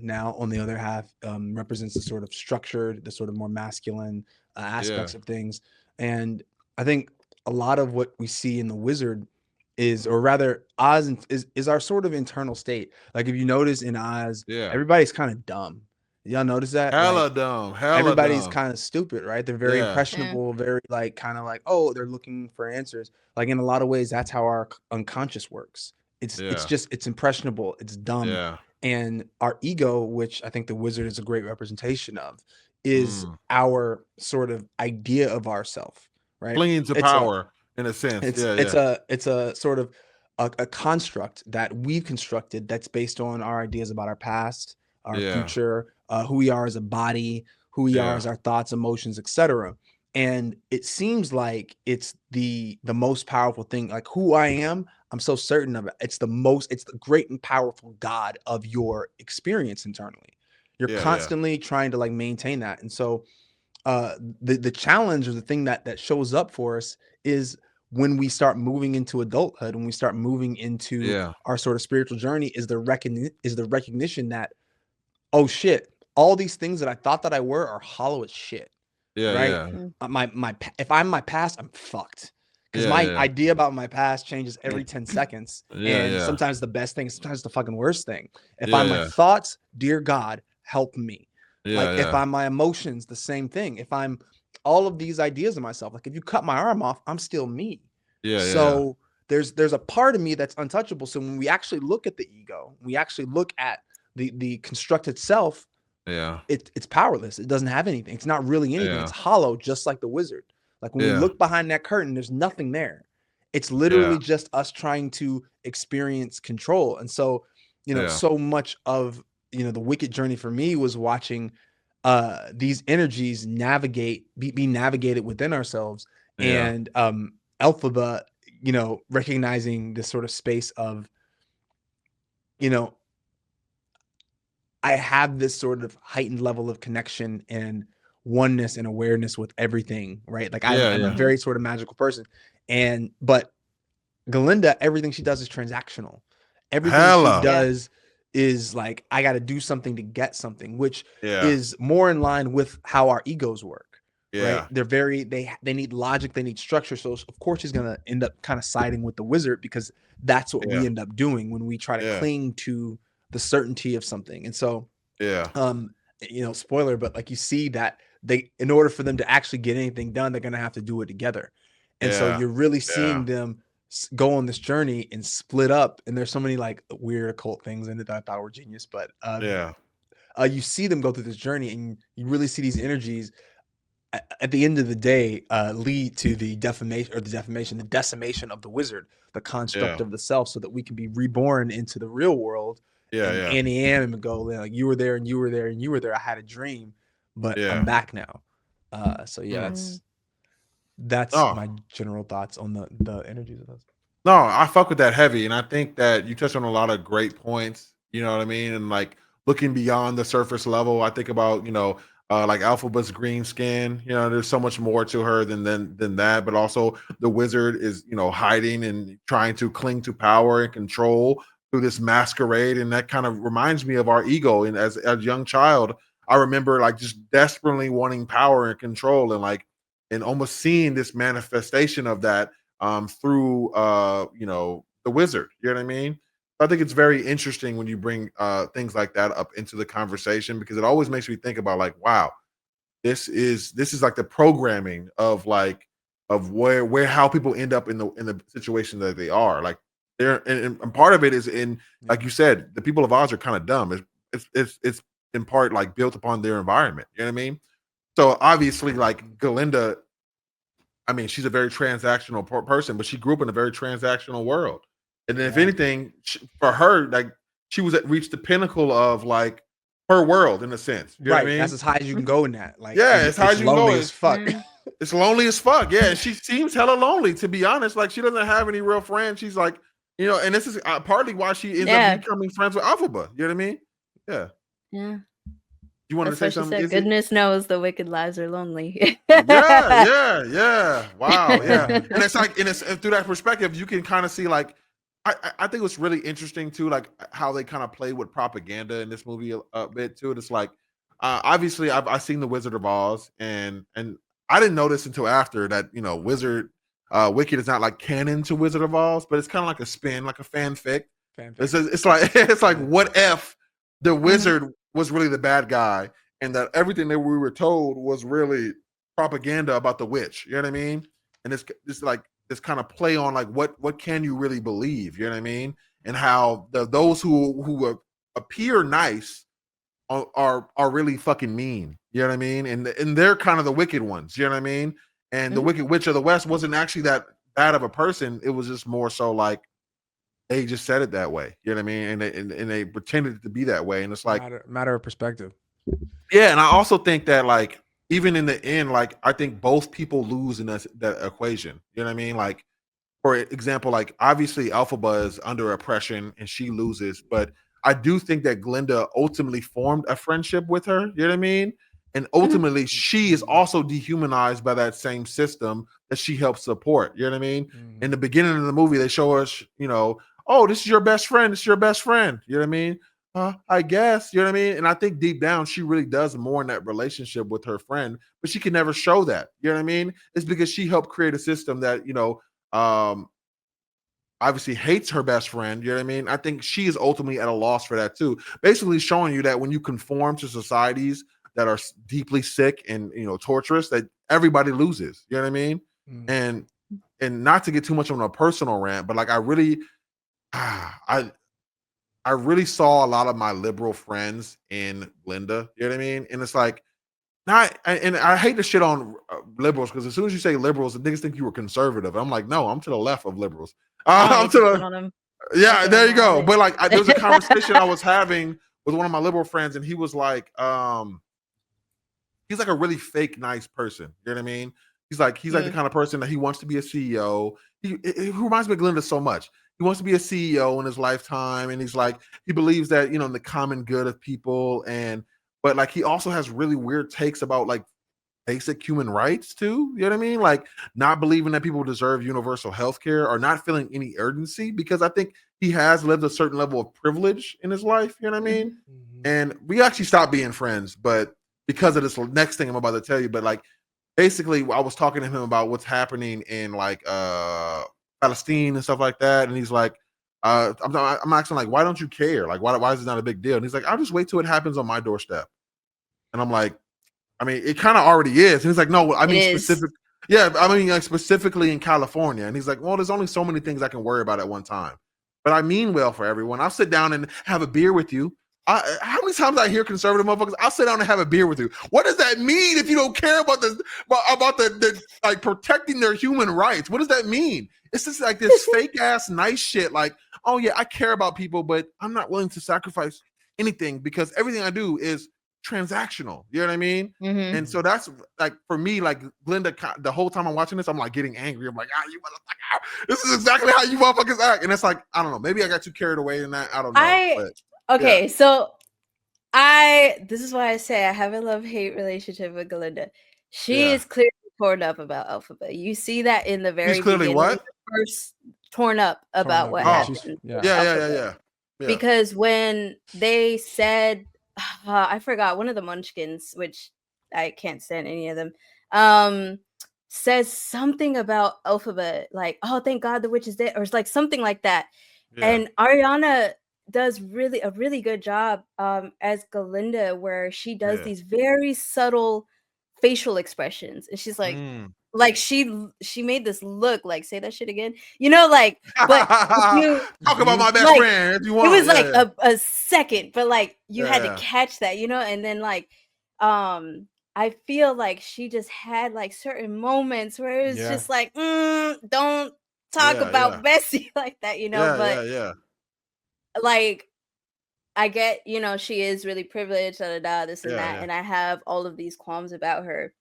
now on the other half represents the sort of structured, the sort of more masculine aspects of things. And I think a lot of what we see in the wizard is, or rather Oz is our sort of internal state. Like if you notice in Oz, everybody's kind of dumb. Y'all notice that? Hella dumb. Everybody's kind of stupid, right? They're very impressionable, very like kind of like, oh, they're looking for answers. Like in a lot of ways, that's how our unconscious works. It's impressionable, it's dumb. And our ego, which I think the wizard is a great representation of, is our sort of idea of ourself, right? Clinging to power in a sense. It's a sort of a construct that we've constructed that's based on our ideas about our past, our future, who we are as a body, who we are as our thoughts, emotions, etc. And it seems like it's the most powerful thing. Like who I am, I'm so certain of it. It's the great and powerful God of your experience internally. You're constantly trying to like maintain that. And so the challenge, or the thing that shows up for us, is when we start moving into adulthood, when we start moving into our sort of spiritual journey, is the recognition that, oh shit, all these things that I thought that I were are hollow as shit. If I'm my past, I'm fucked. Because my idea about my past changes every 10 seconds. Sometimes the best thing, sometimes the fucking worst thing. If I'm my thoughts, dear God, help me. If I'm my emotions, the same thing. If I'm all of these ideas of myself, like if you cut my arm off, I'm still me. So there's a part of me that's untouchable. So when we actually look at the ego, we actually look at the constructed self, it's powerless. It doesn't have anything. It's not really anything. It's hollow, just like the wizard. Like when we look behind that curtain, there's nothing there. It's literally just us trying to experience control. And so, so much of the wicked journey for me was watching these energies be navigated within ourselves. And Elphaba, recognizing this sort of space of, I have this sort of heightened level of connection and oneness and awareness with everything, right? Like I'm a very sort of magical person. But Glinda, everything she does is transactional. Everything she does is like, I got to do something to get something, which is more in line with how our egos work. Right? They're they need logic, they need structure. So of course she's gonna end up kind of siding with the wizard, because that's what we end up doing when we try to cling to the certainty of something. And so spoiler, but like you see that in order for them to actually get anything done, they're gonna have to do it together. And so you're really seeing them go on this journey and split up. And there's so many like weird occult things in it that I thought were genius. But you see them go through this journey, and you really see these energies at the end of the day lead to the decimation of the wizard, the construct of the self, so that we can be reborn into the real world. Annie and go like, you were there and you were there and you were there. I had a dream, but I'm back now. That's my general thoughts on the energies of those. No, I fuck with that heavy, and I think that you touched on a lot of great points. You know what I mean? And like looking beyond the surface level, I think about like Elphaba's green skin. There's so much more to her than that. But also the wizard is hiding and trying to cling to power and control, through this masquerade, and that kind of reminds me of our ego. And as a young child, I remember like just desperately wanting power and control, and like and almost seeing this manifestation of that through the wizard. You know what I mean? I think it's very interesting when you bring things like that up into the conversation, because it always makes me think about like, wow, this is like the programming of like of where how people end up in the situation that they are. Like they're and part of it is in, like you said, the people of Oz are kind of dumb. It's in part like built upon their environment. You know what I mean? So obviously, like Glinda, I mean, she's a very transactional person, but she grew up in a very transactional world. And then, if anything, for her, like she was reached the pinnacle of like her world in a sense. You know what I mean? That's as high as you can go in that. Like, as high as you can go. As fuck. It's lonely as fuck. Yeah, she seems hella lonely, to be honest. Like she doesn't have any real friends. She's like, and this is partly why she ends up becoming friends with Elphaba. You know what I mean? Yeah. Yeah. You want to say something? Said, goodness knows the wicked lives are lonely. yeah. Wow, yeah. And it's like, and it's through that perspective, you can kind of see like, I think what's really interesting too, like how they kind of play with propaganda in this movie a bit too. It's like, obviously, I've seen The Wizard of Oz, and I didn't notice until after that, Wicked is not like canon to Wizard of Oz, but it's kind of like a spin, like a fanfic. It's like what if the wizard was really the bad guy, and that everything that we were told was really propaganda about the witch. You know what I mean? And it's like this kind of play on like what can you really believe? You know what I mean? And how those who appear nice are really fucking mean. You know what I mean? And they're kind of the wicked ones. You know what I mean? And the Wicked Witch of the West wasn't actually that bad of a person. It was just more so like they just said it that way. You know what I mean? And they pretended to be that way. And it's like matter of perspective. Yeah, and I also think that like even in the end, like I think both people lose in that equation. You know what I mean? Like for example, like obviously Elphaba is under oppression and she loses, but I do think that Glinda ultimately formed a friendship with her. You know what I mean? And ultimately, she is also dehumanized by that same system that she helps support. You know what I mean? In the beginning of the movie, they show us, oh, this is your best friend. This is your best friend. You know what I mean? I guess. You know what I mean? And I think deep down, she really does more in that relationship with her friend, but she can never show that. You know what I mean? It's because she helped create a system that, obviously hates her best friend. You know what I mean? I think she is ultimately at a loss for that too. Basically showing you that when you conform to societies that are deeply sick and torturous, that everybody loses. You know what I mean? And not to get too much on a personal rant, but like I really saw a lot of my liberal friends in Glinda. You know what I mean? And it's like, and I hate to shit on liberals, because as soon as you say liberals, the niggas think you were conservative. I'm like, no, I'm to the left of liberals. I'm to the yeah. There you go. But like, there was a conversation I was having with one of my liberal friends, and he was like, he's like a really fake nice person. You know what I mean? He's like the kind of person that he wants to be a CEO. He reminds me of Glinda so much. He wants to be a CEO in his lifetime, and he's like, he believes that in the common good of people, but like he also has really weird takes about like basic human rights too. You know what I mean? Like not believing that people deserve universal health care, or not feeling any urgency, because I think he has lived a certain level of privilege in his life. You know what I mean? And we actually stopped being friends, but because of this next thing I'm about to tell you. But like basically I was talking to him about what's happening in like Palestine and stuff like that. And he's like, I'm asking like, why don't you care? Like, why is it not a big deal? And he's like, I'll just wait till it happens on my doorstep. And I'm like, I mean, it kind of already is. And he's like, no, I mean specific. Yeah, I mean like specifically in California. And he's like, well, there's only so many things I can worry about at one time. But I mean well for everyone. I'll sit down and have a beer with you. How many times I hear conservative motherfuckers, I'll sit down and have a beer with you. What does that mean if you don't care about the like protecting their human rights? What does that mean? It's just like this fake ass nice shit. Like, oh yeah, I care about people, but I'm not willing to sacrifice anything because everything I do is transactional. You know what I mean? And so that's like for me, like Glinda, the whole time I'm watching this, I'm like getting angry. I'm like, you motherfucker, this is exactly how you motherfuckers act. And it's like, I don't know, maybe I got too carried away in that. I don't know. Okay, so this is why I say I have a love-hate relationship with Glinda. She is clearly torn up about Elphaba. You see that in the very beginning. What? First torn up about what happened. Yeah. because when they said, I forgot, one of the Munchkins, which I can't stand any of them, says something about Elphaba, like, "Oh, thank God the witch is dead," or it's like something like that. And Ariana does a really good job as Glinda, where she does these very subtle facial expressions, and she's like she made this look like, say that shit again, like, but you talk about my best like, friend if you want. it was like a second, but like you had to catch that, and then like I feel like she just had like certain moments where it was just like, don't talk about Bessie like that, but like I get, she is really privileged, this and that, and I have all of these qualms about her.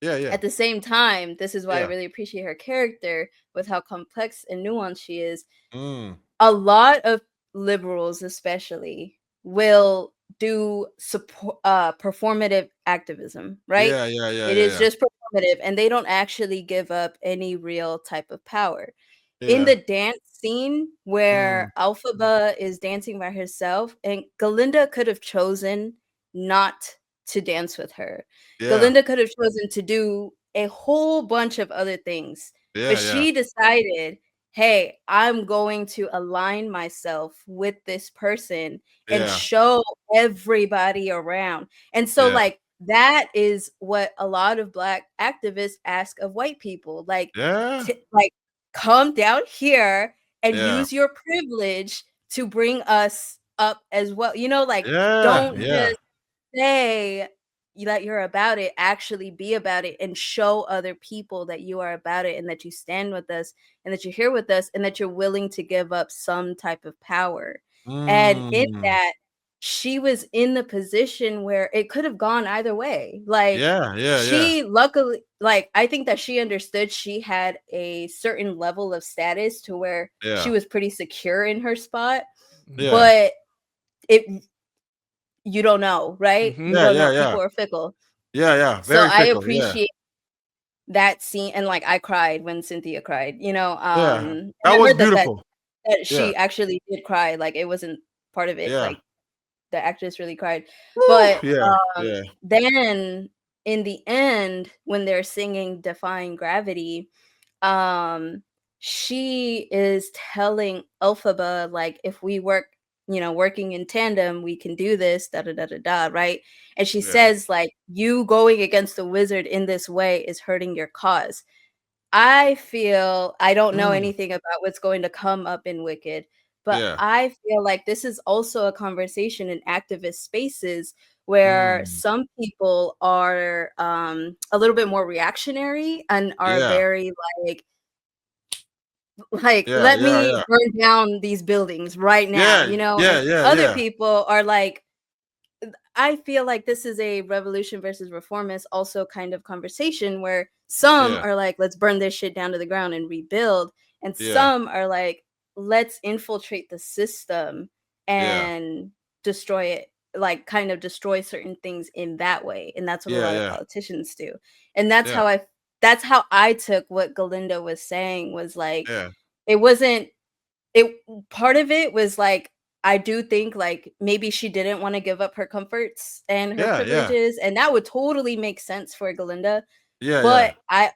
At the same time, this is why I really appreciate her character with how complex and nuanced she is. A lot of liberals, especially, will do performative activism, right? It is just performative, and they don't actually give up any real type of power. In the dance scene where Elphaba is dancing by herself, and Glinda could have chosen not to dance with her. Glinda could have chosen to do a whole bunch of other things, but she decided, hey, I'm going to align myself with this person and show everybody around. And so, like, that is what a lot of Black activists ask of white people. Like, like, come down here and use your privilege to bring us up as well. Like, don't just say that you're about it, actually be about it and show other people that you are about it and that you stand with us and that you're here with us and that you're willing to give up some type of power. And in that, she was in the position where it could have gone either way. Like, she luckily, like, I think that she understood she had a certain level of status to where she was pretty secure in her spot. But you don't know, right? You don't know. People are fickle. Very so I fickle, appreciate that scene, and like I cried when Cynthia cried, that and I was heard that beautiful. she actually did cry, like it wasn't part of it, like the actress really cried. Woo, But yeah. then in the end, when they're singing Defying Gravity, she is telling Elphaba, like, if we working in tandem, we can do this, da da da da da, right? And she says, like, you going against the wizard in this way is hurting your cause. I feel, I don't know anything about what's going to come up in Wicked, but I feel like this is also a conversation in activist spaces where some people are a little bit more reactionary and are very like, let me burn down these buildings right now, and other people are like, I feel like this is a revolution versus reformist also kind of conversation where some are like, let's burn this shit down to the ground and rebuild. And some are like, let's infiltrate the system and destroy it, like kind of destroy certain things in that way. And that's what a lot of politicians do. And that's how I took what Glinda was saying, was like, it wasn't, it part of it was like, I do think like maybe she didn't want to give up her comforts and her privileges, and that would totally make sense for Glinda. But I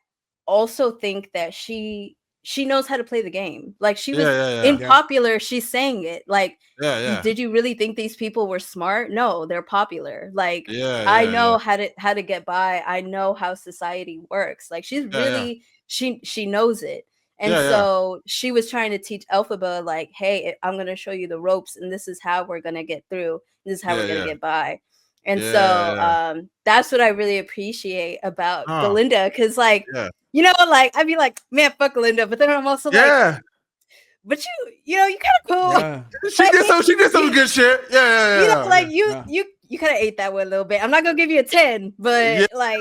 also think that she knows how to play the game. Like, she was in popular, she's saying it. Like, did you really think these people were smart? No, they're popular. Like, I know how to get by. I know how society works. Like, she's really she knows it. And so she was trying to teach Elphaba, like, hey, I'm going to show you the ropes, and this is how we're going to get through. This is how we're going to get by. And so that's what I really appreciate about Glinda. Cause like, like, I'd be like, man, fuck Glinda. But then I'm also like, but you kind of cool. She did some good shit. Like you kind of ate that one a little bit. I'm not going to give you a 10, but like.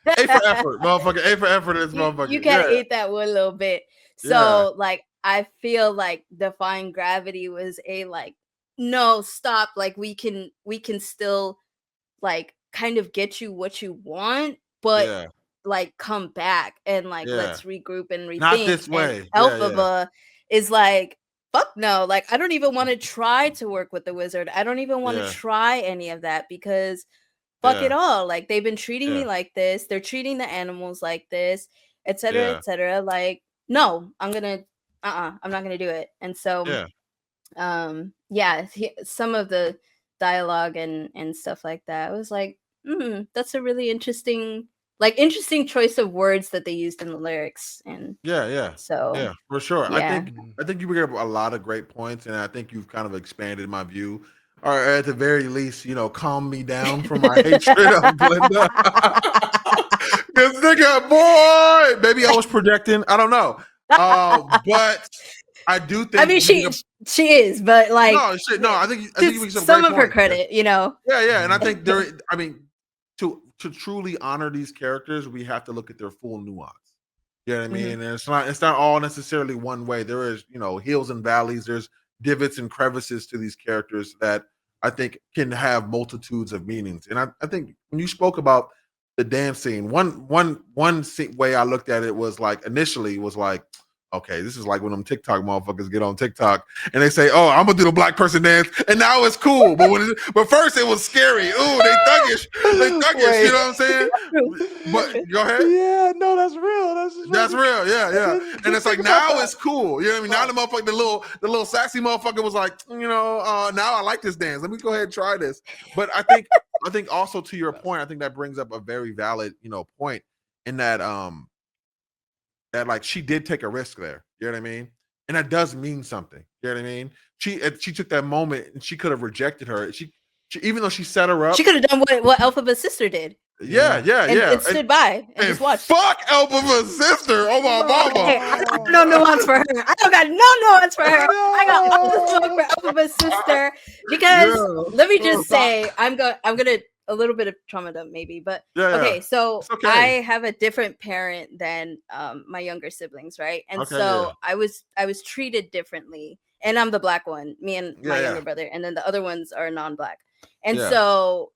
A for effort, motherfucker. A for effort in this motherfucker. You kind of ate that one a little bit. So like, I feel like Defying Gravity was a like, no, stop. Like, we can still like kind of get you what you want, but like, come back and like, let's regroup and rethink. Not this way. And Elphaba is like, fuck no. Like, I don't even want to try to work with the wizard. I don't even want to try any of that because fuck it all. Like, they've been treating me like this. They're treating the animals like this, etc., etc. Like, no, I'm not gonna do it. And so, some of the dialogue and stuff like that, I was like, that's a really interesting choice of words that they used in the lyrics. And so for sure. I think you bring up a lot of great points, and I think you've kind of expanded my view, or at the very least, calm me down from my hatred of Glinda. This nigga, boy, maybe I was projecting. I don't know, but I do think. I mean, she is, but like, no. I think you make some of her credit, Yeah, and I think I mean, to truly honor these characters, we have to look at their full nuance. You know what I mean? And it's not all necessarily one way. There is, hills and valleys. There's divots and crevices to these characters that I think can have multitudes of meanings. And I think when you spoke about the dance scene, one way I looked at it was like, initially was like, okay, this is like when them TikTok motherfuckers get on TikTok and they say, "Oh, I'm gonna do the black person dance," and now it's cool. But first it was scary. Ooh, they thuggish. You know what I'm saying? But go ahead. Yeah, no, that's real. That's real. Yeah. And it's like now it's cool. You know what I mean? Now the motherfucker, the little sassy motherfucker was like, now I like this dance. Let me go ahead and try this. But I think also to your point, I think that brings up a very valid, point in that that like she did take a risk there. You know what I mean? And that does mean something. You know what I mean? She took that moment and she could have rejected her. She even though she set her up, she could have done what Elphaba's sister did. Yeah. And stood by and just watched. Fuck Elphaba sister. Oh my mama. Hey, I got no nuance for her. I don't got no nuance for her. I got all the smoke for Elphaba's sister because let me just say, I'm gonna a little bit of trauma dump maybe, but okay. So I have a different parent than my younger siblings, right? And I was treated differently, and I'm the black one. Me and my younger brother, and then the other ones are non-black, and so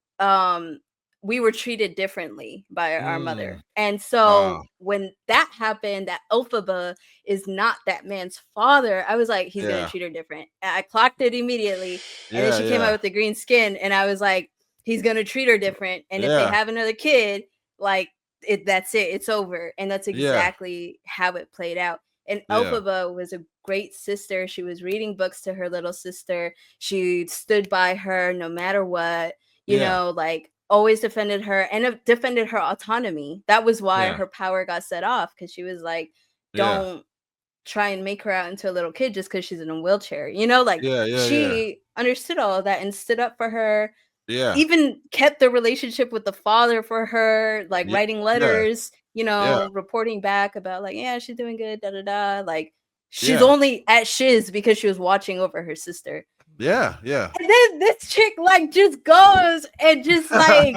we were treated differently by our mother. And so when that happened, that Elphaba is not that man's father, I was like, he's gonna treat her different. And I clocked it immediately, and then she came out with the green skin, and I was like, he's gonna treat her different. And if they have another kid, like that's it, it's over. And that's exactly how it played out. And Elphaba was a great sister. She was reading books to her little sister. She stood by her no matter what, you know, like always defended her and defended her autonomy. That was why her power got set off, because she was like, don't try and make her out into a little kid just because she's in a wheelchair, you know, like she understood all of that and stood up for her. Even kept the relationship with the father for her, like writing letters, you know, reporting back about like, she's doing good, like she's only at shiz because she was watching over her sister. And then this chick like just goes and just like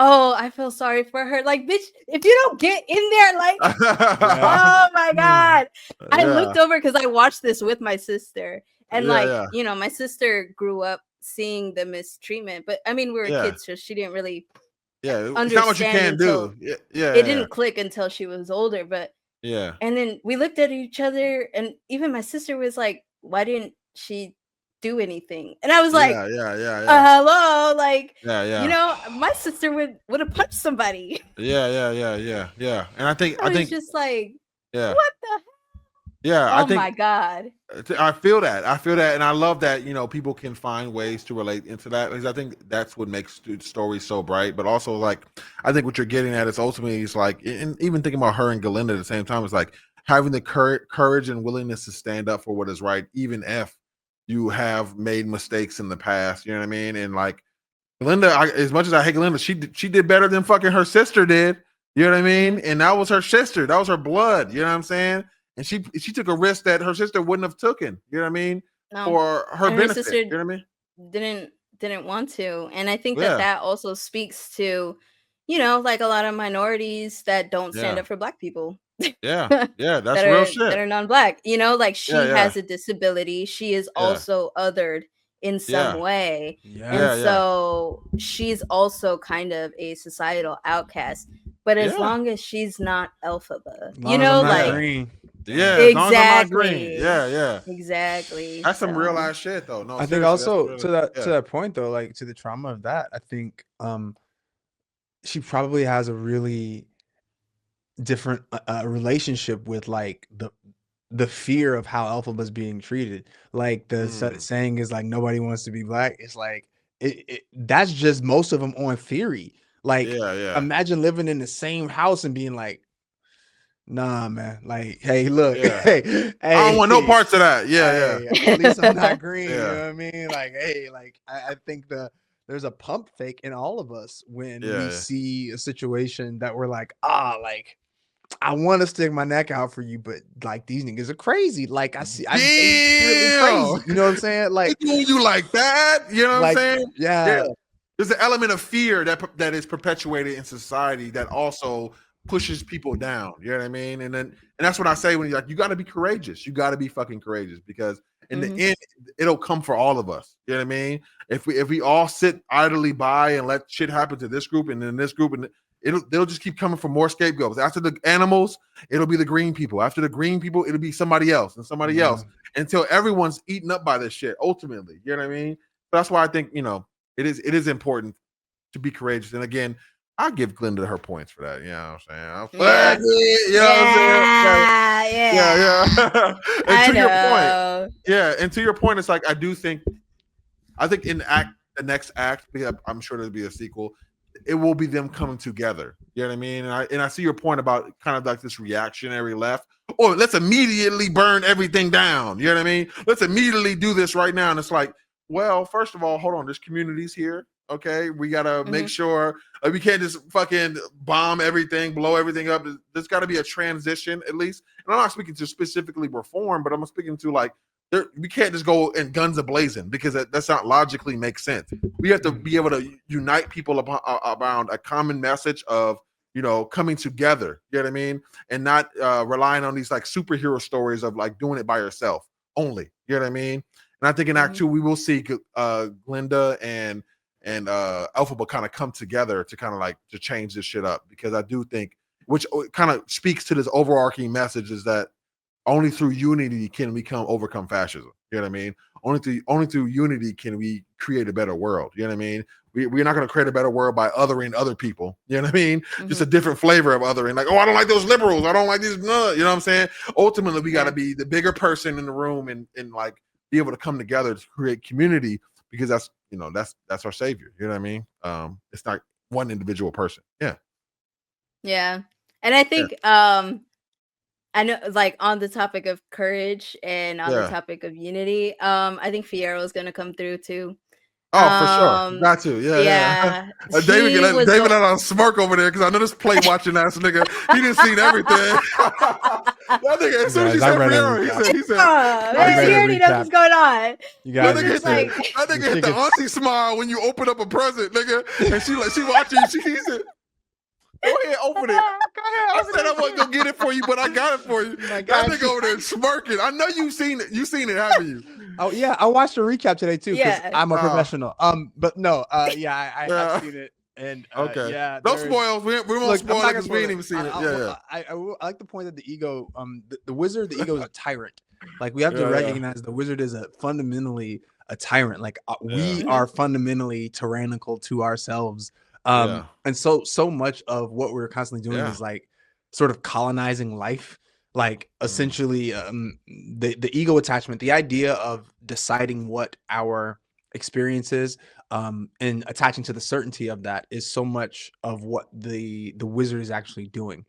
oh, I feel sorry for her. Like, bitch, if you don't get in there, like, oh my God. I looked over because I watched this with my sister. And you know, my sister grew up seeing the mistreatment, but I mean, we were kids, so she didn't really understand. It's not what you can do. It didn't click until she was older, but and then we looked at each other, and even my sister was like, why didn't she do anything? And I was like, hello, like, you know, my sister would have punched somebody. And I think was just like, what the hell? My God. I feel that, and I love that, you know, people can find ways to relate into that, because I think that's what makes stories so bright. But also, like, I think what you're getting at is ultimately, it's like, and even thinking about her and Glinda at the same time, is like having the courage and willingness to stand up for what is right, even if you have made mistakes in the past. You know what I mean? And like Glinda, as much as I hate Glinda, she did better than fucking her sister did. You know what I mean? And that was her sister. That was her blood. You know what I'm saying? And she took a risk that her sister wouldn't have taken. You know what I mean? For her benefit. Her sister, you know what I mean? Didn't want to. And I think that also speaks to, you know, like a lot of minorities that don't stand up for Black people. That's real shit. That are non-Black. You know, like she has a disability. She is also othered in some way. And so she's also kind of a societal outcast. But as long as she's not Elphaba, you know, like green. Yeah, as long as I'm not green. Yeah. Exactly. That's some real ass shit though. No, I think seriously, also that's to really, that point though, like to the trauma of that, I think she probably has a really different relationship with like the fear of how Elphaba is being treated. Like the saying is like nobody wants to be black. It's like that's just most of them on theory. Like imagine living in the same house and being like, nah, man. Like, hey, look, hey, I don't want no parts of that. Hey, at least I'm not green. You Yeah. know what I mean? Like, hey, like I think there's a pump fake in all of us when we see a situation that we're like, like I want to stick my neck out for you, but like these niggas are crazy. Like they really crazy. You know what I'm saying? Like doing you like that. You know what I'm saying? Yeah. There's an element of fear that is perpetuated in society that also pushes people down. You know what I mean? And that's what I say when you're like, you got to be courageous. You got to be fucking courageous because in the end, it'll come for all of us. You know what I mean? If we all sit idly by and let shit happen to this group and then this group and they'll just keep coming for more scapegoats. After the animals, it'll be the green people. After the green people, it'll be somebody else and somebody else until everyone's eaten up by this shit. Ultimately, you know what I mean? That's why I think it is important to be courageous. And again, I'll give Glinda her points for that. You know what I'm saying? Yeah. And to your point, and to your point, it's like I think in the next act, because I'm sure there'll be a sequel, it will be them coming together. You know what I mean? And I see your point about kind of like this reactionary left. Or let's immediately burn everything down. You know what I mean? Let's immediately do this right now. And it's like, well, first of all, hold on. There's communities here. Okay, we gotta make sure we can't just fucking bomb everything, blow everything up. There's got to be a transition at least. And I'm not speaking to specifically reform, but I'm speaking to like we can't just go in guns a-blazing because that's not logically makes sense. We have to be able to unite people around a common message of coming together. You know what I mean? And not relying on these like superhero stories of like doing it by yourself only. You know what I mean? And I think in Act 2 we will see Glinda and Elphaba kind of come together to kind of like to change this shit up, because I do think, which kind of speaks to this overarching message, is that only through unity can we overcome fascism. You know what I mean? Only through unity can we create a better world. You know what I mean? We're not going to create a better world by othering other people. You know what I mean? Just a different flavor of othering. Like, oh, I don't like those liberals. I don't like these. No, you know what I'm saying? Ultimately, we got to be the bigger person in the room and like be able to come together to create community, because that's our savior. You know what I mean? It's not one individual person. Yeah. And I think I know, like, on the topic of courage and on the topic of unity, I think Fiyero is gonna come through too. Oh, for sure. Got to. Yeah. David had a smirk over there because I know this play watching ass nigga. He didn't see everything. That nigga, as soon as he said Fiyero, he said, he already knows what's going on. That nigga hit the auntie smile when you open up a present, nigga. And she watching you. She said, go ahead, open it. Go ahead. I said I wasn't gonna get it for you, but I got it for you. That nigga over there smirking. I know you've seen it. You've seen it, haven't you? Oh yeah, I watched a recap today too because I'm a professional. But no, I've seen it. And no spoils. We won't spoil it because we ain't even seen it. I like the point that the ego, the wizard, the ego is a tyrant. Like we have to recognize the wizard is fundamentally a tyrant. Like we are fundamentally tyrannical to ourselves. And so much of what we're constantly doing is like sort of colonizing life, like essentially the ego attachment, the idea of deciding what our experience is and attaching to the certainty of that is so much of what the wizard is actually doing.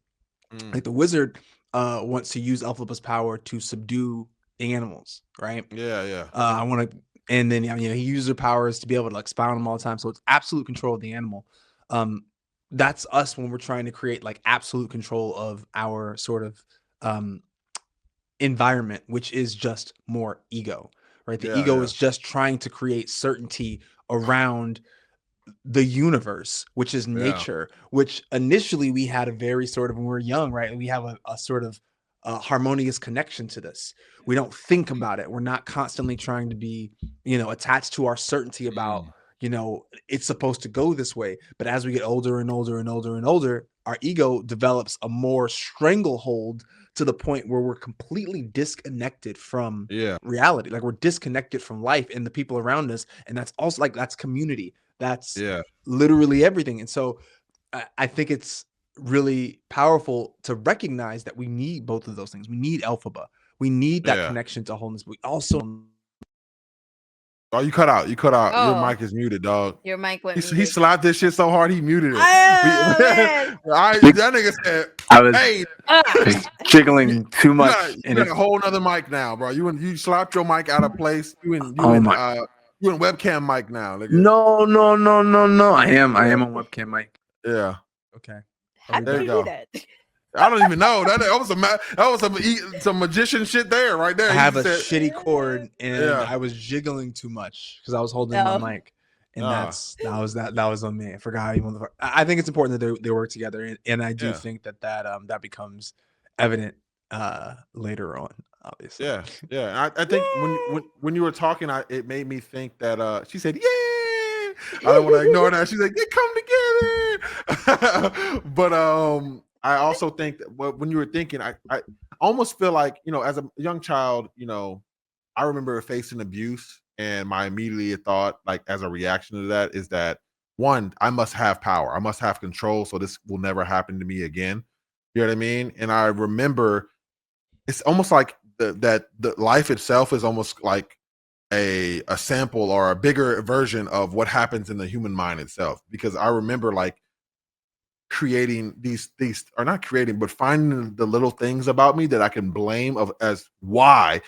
Like the wizard wants to use Elphaba's power to subdue the animals, right? I want to, and then he uses her powers to be able to expound them all the time, so it's absolute control of the animal. That's us when we're trying to create like absolute control of our sort of environment, which is just more ego, right? The ego is just trying to create certainty around the universe, which is nature, which initially we had a very sort of, when we were young, right? We have a sort of harmonious connection to this. We don't think about it. We're not constantly trying to be, attached to our certainty about, it's supposed to go this way. But as we get older and older and older and older, our ego develops a more stranglehold to the point where we're completely disconnected from reality. Like we're disconnected from life and the people around us. And that's also like, that's community. That's literally everything. And so I think it's really powerful to recognize that we need both of those things. We need Elphaba. We need that connection to wholeness. But we also... Oh, you cut out. You cut out. Oh. Your mic is muted, dog. Your mic went He slapped this shit so hard he muted it. Man. That nigga said, "Hey, jiggling too much." You got a whole nother mic now, bro. You slapped your mic out of place. You in webcam mic now. Nigga. No. I am on webcam mic. Yeah. Okay. How did you do that? I don't even know. That was some magician shit there, right there. I have a shitty cord, and I was jiggling too much because I was holding my mic, and that was on me. I forgot even. I think it's important that they work together, and I do think that becomes evident later on, obviously. Yeah. I think when you were talking, it made me think that she said, "Yeah." I don't want to ignore that. She's like, "They come together," but I also think that when you were thinking, I almost feel like, as a young child, I remember facing abuse, and my immediate thought, like as a reaction to that, is that one, I must have power, I must have control, so this will never happen to me again. You know what I mean? And I remember it's almost like the life itself is almost like a sample or a bigger version of what happens in the human mind itself, because I remember like creating these or not creating, but finding the little things about me that I can blame as why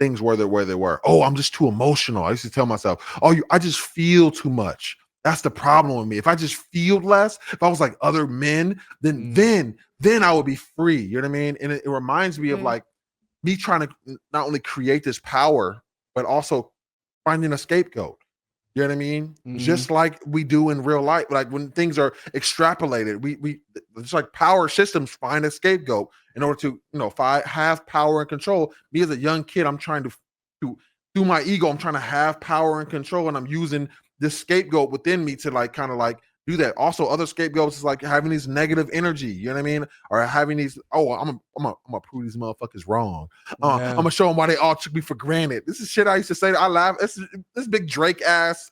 things were where they were. Oh, I'm just too emotional. I used to tell myself, I just feel too much. That's the problem with me. If I just feel less, if I was like other men, then I would be free. You know what I mean? And it reminds me of like me trying to not only create this power, but also finding a scapegoat. You know what I mean? Just like we do in real life, like when things are extrapolated, we just like power systems find a scapegoat in order to, have power and control. Me as a young kid, I'm trying to through my ego, I'm trying to have power and control, and I'm using this scapegoat within me to like kind of like do that. Also, other scapegoats is like having these negative energy, you know what I mean? Or having these, I'm gonna prove these motherfuckers wrong. I'm gonna show them why they all took me for granted. This is shit I used to say. I laugh. This big Drake ass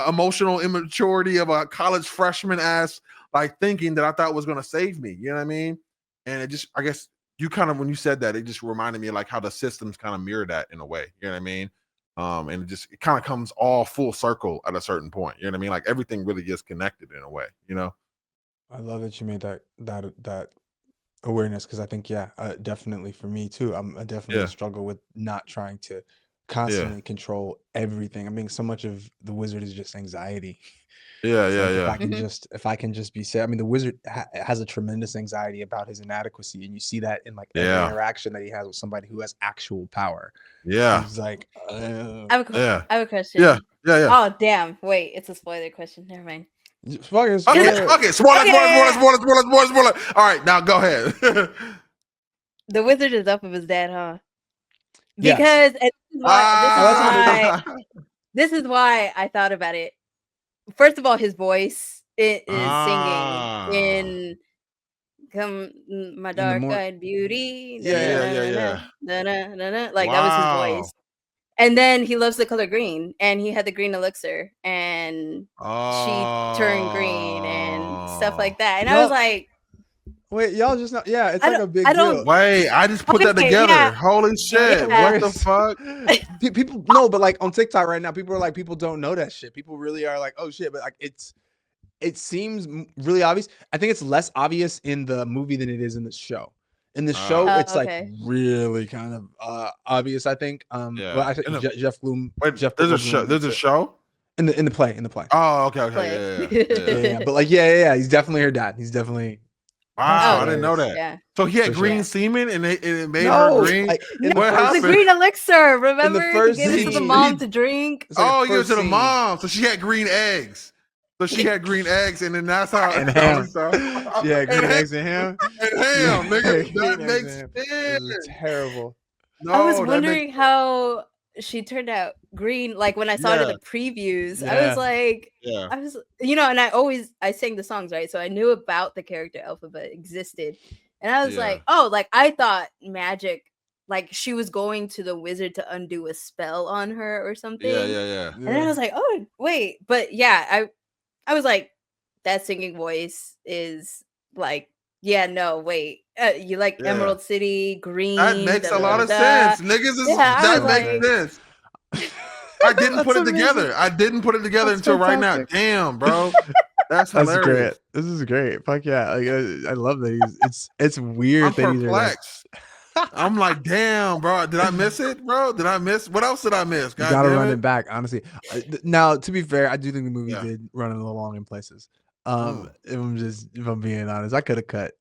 emotional immaturity of a college freshman ass like thinking that I thought was gonna save me. You know what I mean? And it just, I guess you kind of, when you said that, it just reminded me of like how the systems kind of mirror that in a way. You know what I mean? And it kind of comes all full circle at a certain point. You know what I mean? Like everything really gets connected in a way, I love that you made that awareness, because I think, definitely for me too, I definitely struggle with not trying to constantly control everything. I mean, so much of the wizard is just anxiety. If I can just be said, I mean, the wizard has a tremendous anxiety about his inadequacy, and you see that in like every interaction that he has with somebody who has actual power. He's like, I have a question. Yeah. Oh damn! Wait, it's a spoiler question. Never mind. Okay. Spoiler. All right, now go ahead. The wizard is up with his dad, huh? Because this is why I thought about it. First of all, his voice is singing in "Come My Dark-Eyed Beauty." Yeah. Like that was his voice. And then he loves the color green, and he had the green elixir, and she turned green and stuff like that. And I was like, wait, y'all just not, it's like a big deal. Wait, I just put that together. Yeah. Holy shit. What the fuck? People no, but like on TikTok right now, people don't know that shit. People really are like, oh shit, but like it seems really obvious. I think it's less obvious in the movie than it is in the show. In the show, it's like really kind of obvious, I think. Well, I think Jeff Bloom. There's a show in the play. Oh, okay. Yeah. But like, he's definitely her dad. He's definitely. Wow, I didn't know that. Yeah. So he had green semen, and it made her green. Like, what happened? The green elixir. Remember, he gave it to the mom to drink. He gave it to the mom, so she had green eggs. So she had green eggs, and then that's how. And ham. Yeah, green eggs and ham. And ham, nigga. That makes sense. It's terrible. I was wondering how she turned out green. Like when I saw it in the previews, I was like, and I sang the songs, right? So I knew about the character Elphaba existed. And I was like, oh, like I thought magic, like she was going to the wizard to undo a spell on her or something. And then I was like, oh, wait. But yeah, I was like, that singing voice is like, yeah, no, wait. You like Emerald City, green. That makes a lot of sense. Niggas is that makes sense. I didn't put it together. I didn't put it together until right now. Damn, bro. That's hilarious. Great. This is great. Fuck yeah. Like, I love that it's weird. I'm perplexed. I'm like, damn, bro. Did I miss it, bro? Did I miss? What else did I miss? God, you gotta run it back, honestly. Now, to be fair, I do think the movie did run a little long in places. If I'm being honest, I could have cut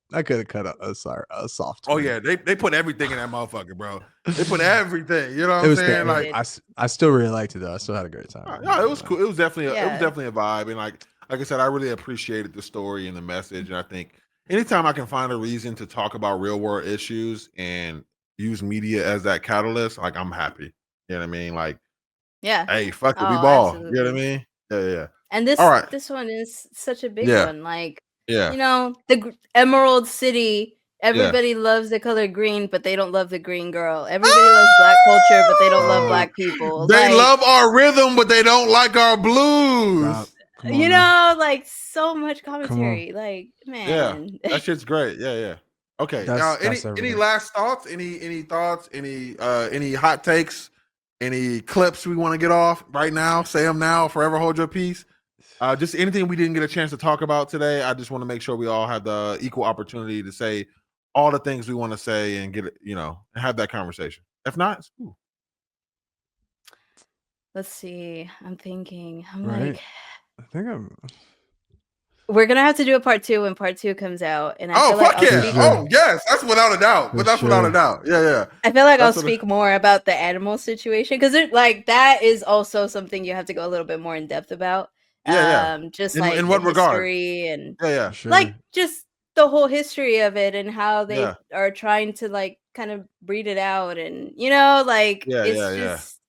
a soft. Oh yeah, they put everything in that motherfucker, bro. They put everything. You know what I'm saying? Like I still really liked it though. I still had a great time. No, it was cool. It was definitely a vibe, and like I said, I really appreciated the story and the message. And I think anytime I can find a reason to talk about real world issues and use media as that catalyst, like I'm happy. You know what I mean? Like, hey, fuck it, we ball. Absolutely. You know what I mean? Yeah. And this one is such a big one. Like, you know, the Emerald City, everybody loves the color green, but they don't love the green girl. Everybody loves Black culture, but they don't love Black people. They love our rhythm, but they don't like our blues. You know, like so much commentary. Like, man. Yeah, that shit's great. Yeah. Okay. Any last thoughts? Any thoughts? Any hot takes? Any clips we want to get off right now? Say them now. Forever hold your peace. Just anything we didn't get a chance to talk about today. I just want to make sure we all have the equal opportunity to say all the things we want to say and get it, have that conversation. If not, it's cool. Let's see. I'm thinking. We're gonna have to do a part 2 when part 2 comes out. And I feel like oh yes, that's without a doubt. Without a doubt. Yeah. I feel like I'll speak more about the animal situation because that is also something you have to go a little bit more in depth about. Just like in what regard? And sure. Like just the whole history of it and how they are trying to like kind of breed it out and it's just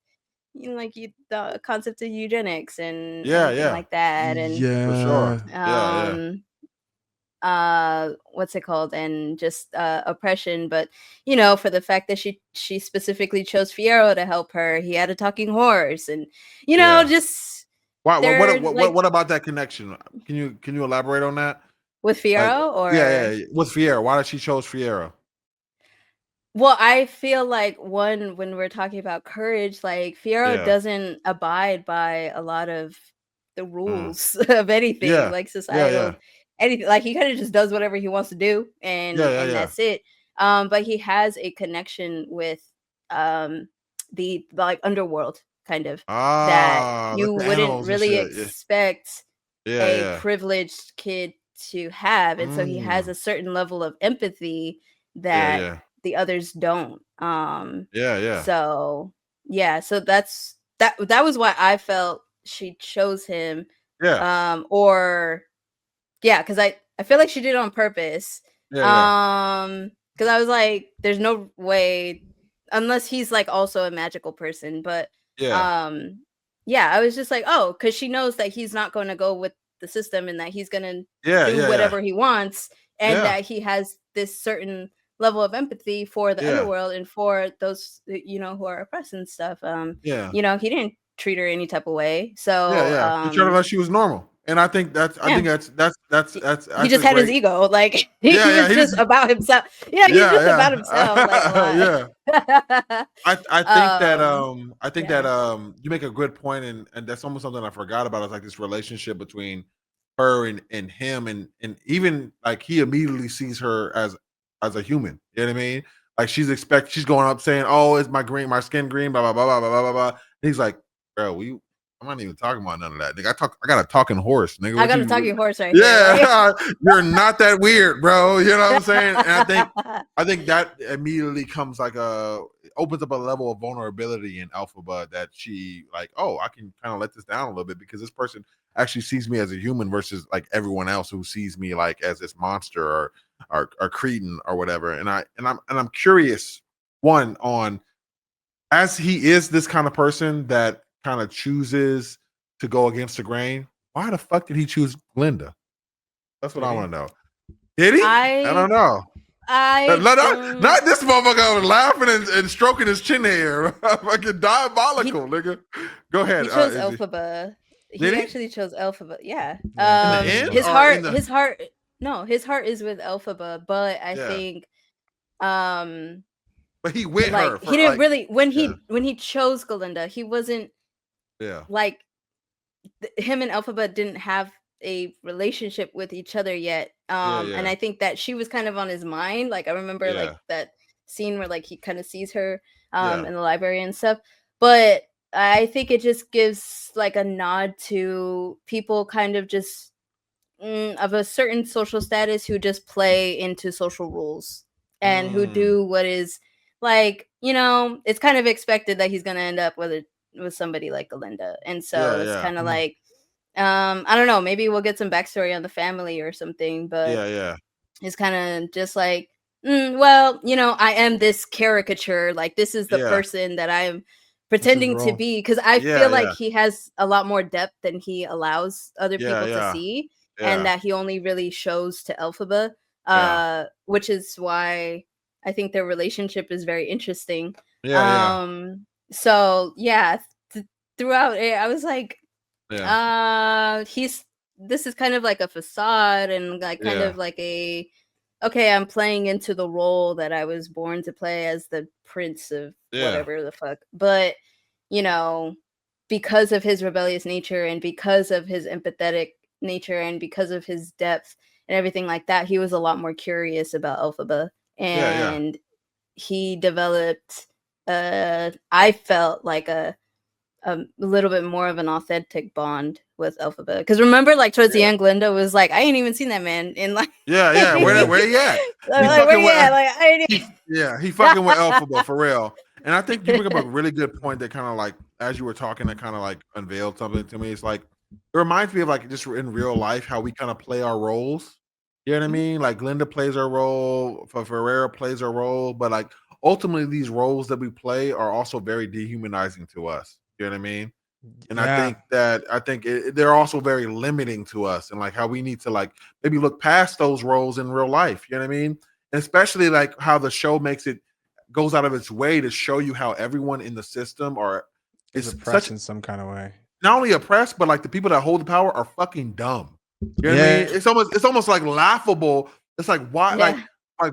like the concept of eugenics and like that and for sure. What's it called and just oppression, but for the fact that she specifically chose Fiyero to help her, he had a talking horse and just what about that connection? Can you elaborate on that with Fiyero or with Fiyero? Why did she chose Fiyero? Well, I feel like when we're talking about courage, like Fiyero doesn't abide by a lot of the rules of anything, like societal, anything. Like he kind of just does whatever he wants to do, and that's it. But he has a connection with the like underworld, kind of that you wouldn't really expect a privileged kid to have, and so he has a certain level of empathy that the others don't. So that was why I felt she chose him. Because I feel like she did it on purpose. Because I was like, there's no way unless he's like also a magical person, but I was just like, oh, because she knows that he's not going to go with the system and that he's going to do whatever he wants, and that he has this certain level of empathy for the underworld and for those who are oppressed and stuff. He didn't treat her any type of way, so he treated her like she was normal. And I think that's he just had his ego, like he was just about himself. He's just about himself. Like, I think that you make a good point, and that's almost something I forgot about. It's like this relationship between her and him, and even like he immediately sees her as a human. You know what I mean? Like she's going up saying, "Oh, is my skin green?" Blah blah blah blah blah blah blah. And he's like, "Bro, I'm not even talking about none of that. Nigga, I got a talking horse, nigga. I got a talking horse right here. You're not that weird, bro. You know what I'm saying?" And I think that immediately comes like opens up a level of vulnerability in Elphaba that she like, oh, I can kind of let this down a little bit because this person actually sees me as a human versus like everyone else who sees me like as this monster or cretin or whatever. And I'm curious, one, on as he is this kind of person that kind of chooses to go against the grain, why the fuck did he choose Glinda? That's what I want to know. Did he? I don't know. Not this motherfucker was laughing and stroking his chin hair. Fucking diabolical, nigga. Go ahead. He chose Elphaba. He actually chose Elphaba. Yeah. His heart is with Elphaba, but I think but he with her. He didn't really when he chose Glinda, he wasn't like him and Elphaba didn't have a relationship with each other yet. And I think that she was kind of on his mind. Like I remember like that scene where like he kind of sees her in the library and stuff. But I think it just gives like a nod to people kind of just of a certain social status who just play into social rules and who do what is like, you know, it's kind of expected that he's gonna end up with somebody like Glinda. And so it's kind of like I don't know, maybe we'll get some backstory on the family or something, but it's kind of just like well, you know, I am this caricature, like this is the person that I'm pretending to be, because I feel like he has a lot more depth than he allows other people to see, and that he only really shows to Elphaba, which is why I think their relationship is very interesting. So throughout it, I was like, this is kind of like a facade and like kind of like I'm playing into the role that I was born to play as the prince of whatever the fuck. But you know, because of his rebellious nature and because of his empathetic nature and because of his depth and everything like that, he was a lot more curious about Elphaba, and he developed I felt like a little bit more of an authentic bond with Elphaba, because remember, like towards the end, Glinda was like, "I ain't even seen that man in like." Where he at? He fucking with Elphaba for real. And I think you bring up a really good point that kind of like, as you were talking, that kind of like unveiled something to me. It's like it reminds me of like just in real life how we kind of play our roles. You know what I mean? Like Glinda plays her role, Ferreira plays her role, but like ultimately these roles that we play are also very dehumanizing to us. You know what I mean? And I think they're also very limiting to us, and like how we need to like maybe look past those roles in real life. You know what I mean? And especially like how the show goes out of its way to show you how everyone in the system is oppressed in some kind of way. Not only oppressed, but like the people that hold the power are fucking dumb. You know what I mean? It's almost like laughable. It's like why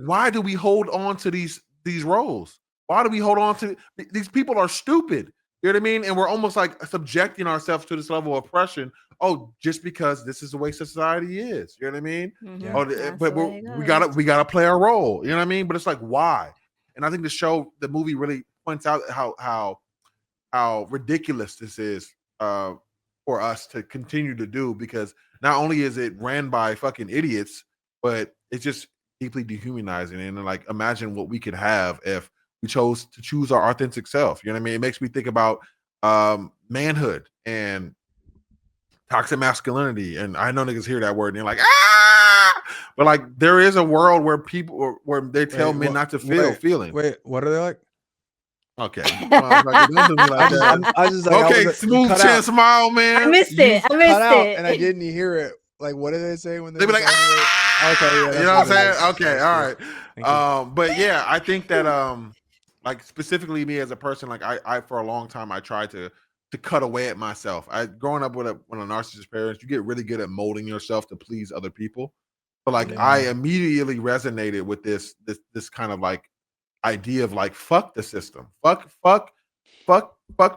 why do we hold on to these roles? Why do we hold on to these people are stupid? You know what I mean? And we're almost like subjecting ourselves to this level of oppression. Oh, just because this is the way society is. You know what I mean? But we gotta play our role. You know what I mean? But it's like, why? And I think the movie really points out how ridiculous this is for us to continue to do, because not only is it ran by fucking idiots, but it's just deeply dehumanizing. And like, imagine what we could have if we chose to choose our authentic self. You know what I mean? It makes me think about manhood and toxic masculinity. And I know niggas hear that word and they're like, but like there is a world where people where they tell men not to feel feelings. Wait, what are they like? Okay. I just like, okay, smooth chin smile, man. I missed it. And I didn't hear it. Like, what did they say when they be like, okay, you know what I'm saying? Okay, all right. But yeah, I think that like specifically me as a person, like I for a long time I tried to cut away at myself. Growing up with a narcissist parents, you get really good at molding yourself to please other people. But like I immediately resonated with this kind of like idea of like, fuck the system, fuck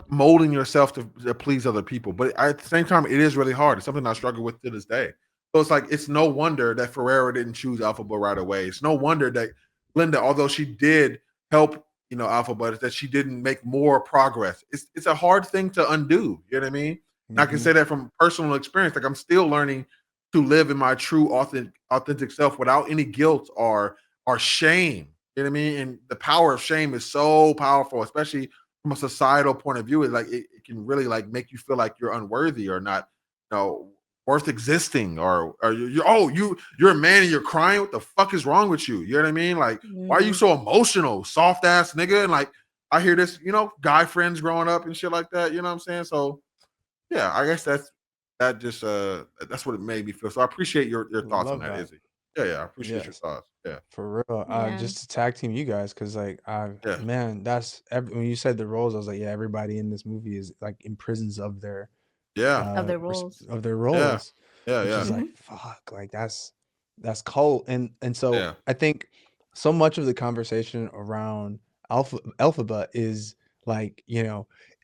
molding yourself to please other people. But at the same time, it is really hard. It's something I struggle with to this day. So it's like, it's no wonder that Ferreira didn't choose Elphaba right away. It's no wonder that Glinda, although she did help, you know, Elphaba, that she didn't make more progress. It's a hard thing to undo. You know what I mean? And I can say that from personal experience. Like, I'm still learning to live in my true authentic self without any guilt or shame. You know what I mean? And the power of shame is so powerful, especially from a societal point of view. It's like it can really like make you feel like you're unworthy or not, you know, worth existing, or you're a man and you're crying. What the fuck is wrong with you? You know what I mean? Like, why are you so emotional, soft ass nigga? And like I hear this, guy friends growing up and shit like that. You know what I'm saying? So yeah, I guess that's what it made me feel. So I appreciate your thoughts on that, Izzy. Yeah, I appreciate your thoughts. Yeah, for real. Just to tag team you guys, because like man, that's when you said the roles, I was like, yeah, everybody in this movie is like in prisons of their of their roles. Yeah, which is like fuck, like that's cold. And so I think so much of the conversation around Elphaba is like,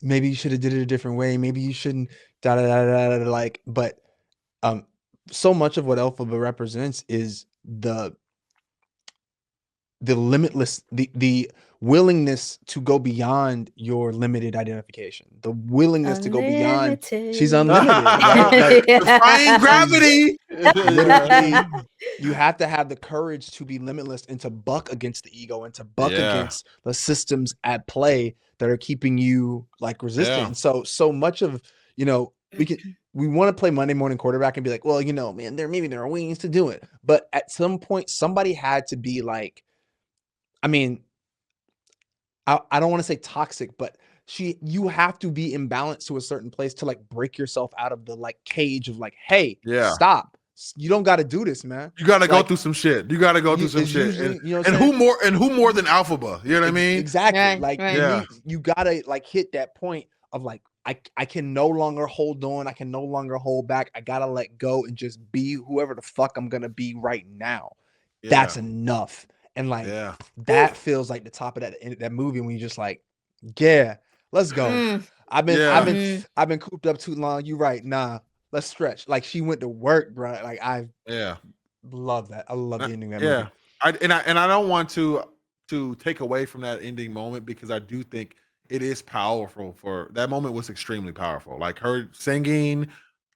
maybe you should have did it a different way, maybe you shouldn't like, but so much of what Elphaba represents is the limitless, the willingness to go beyond your limited identification, the willingness to go beyond. She's unlimited, right? Like, defying gravity. Literally, you have to have the courage to be limitless and to buck against the ego and to buck against the systems at play that are keeping you like resistant. And so much of, we want to play Monday morning quarterback and be like, well, man, there are ways to do it. But at some point, somebody had to be like, I mean, I don't want to say toxic, but you have to be imbalanced to a certain place to like break yourself out of the like cage of like, hey, stop. You don't got to do this, man. You got to go through some shit. You got to go through some shit. And who more than Elphaba? You know what I mean? Exactly. Like you got to like hit that point of like, I can no longer hold on. I can no longer hold back. I got to let go and just be whoever the fuck I'm going to be right now. That's enough. And like that feels like the top of that movie when you just like, yeah, let's go. I've been cooped up too long. You right. Nah, let's stretch. Like she went to work, bro. Like I love that. I love the ending of that movie. I don't want to take away from that ending moment because I do think it is powerful. For that moment was extremely powerful. Like her singing,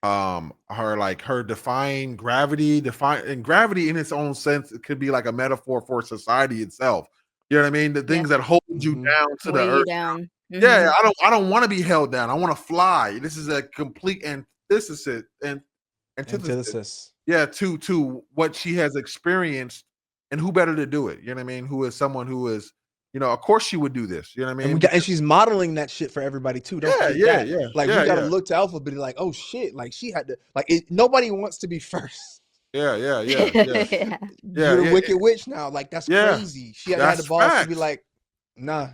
her defying gravity, and gravity in its own sense, it could be like a metaphor for society itself. You know what I mean? The things that hold you down to the earth. Yeah, I don't want to be held down. I want to fly. This is a complete antithesis. Yeah, to what she has experienced, and who better to do it? You know what I mean? Who is someone who is, of course she would do this. You know what I mean? And she's modeling that shit for everybody too. Don't forget that. Like you got to look to Elphaba and be like, oh shit, like she had to. Like nobody wants to be first. Yeah. You're the wicked witch now. Like that's crazy. She had the balls to be like, nah.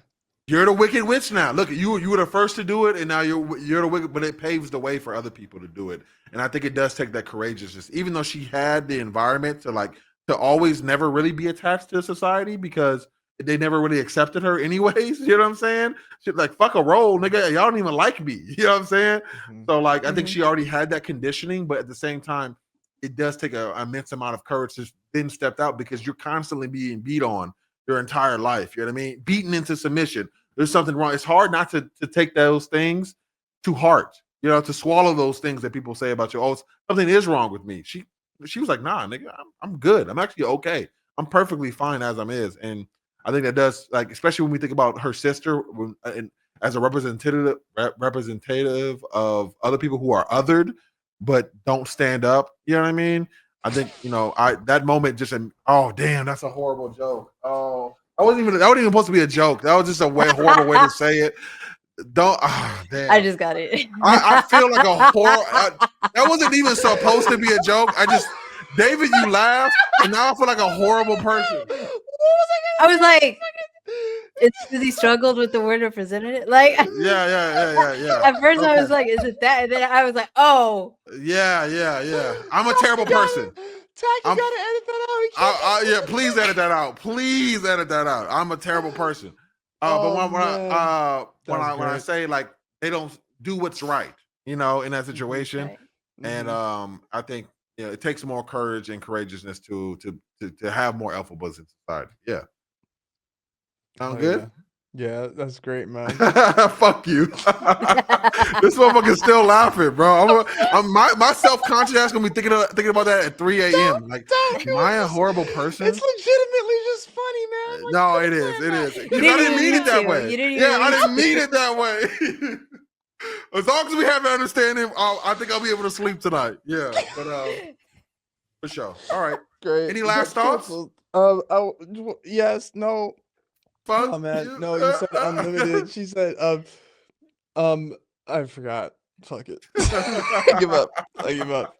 You're the wicked witch now. Look, you were the first to do it, and now you're the wicked. But it paves the way for other people to do it, and I think it does take that courageousness. Even though she had the environment to always never really be attached to society because they never really accepted her anyways. You know what I'm saying? She's like, fuck a role, nigga. Y'all don't even like me. You know what I'm saying? So like, I think she already had that conditioning, but at the same time, it does take an immense amount of courage to then step out because you're constantly being beat on your entire life. You know what I mean? Beaten into submission. There's something wrong. It's hard not to take those things to heart, to swallow those things that people say about you. Oh, something is wrong with me. She was like, nah, nigga, I'm good. I'm actually okay. I'm perfectly fine as I'm is. And I think that does, like, especially when we think about her sister as a representative of other people who are othered, but don't stand up. You know what I mean? I think, that moment just, oh, damn, that's a horrible joke. Oh, that wasn't even supposed to be a joke. That was just a horrible way to say it. Damn. I just got it. I feel like a horror. That wasn't even supposed to be a joke. David, you laughed, and now I feel like a horrible person. I was like, it's because he struggled with the word representative. Like, yeah. At first, I was like, is it that? And then I was like, oh. Yeah. I'm a terrible person. You gotta edit that out. Please edit that out. Please edit that out. I'm a terrible person. But when I say like they don't do what's right, in that situation, right. And I think it takes more courage and courageousness to have more Elphabas in society. Yeah. Sound good? Yeah, that's great, man. Fuck you. This motherfucker's still laughing, bro. My self-conscious ass gonna be thinking about that at 3 a.m. Like, am I a horrible person? It's legitimately just funny, man. Like, no, it is. I didn't mean it that way. I didn't mean it that way. As long as we have an understanding, I think I'll be able to sleep tonight. Yeah, but for sure. All right, great. Any last thoughts? Yes, no. Fuck Oh man, you. no, you said unlimited. She said, I forgot. Fuck it. I give up. I give up.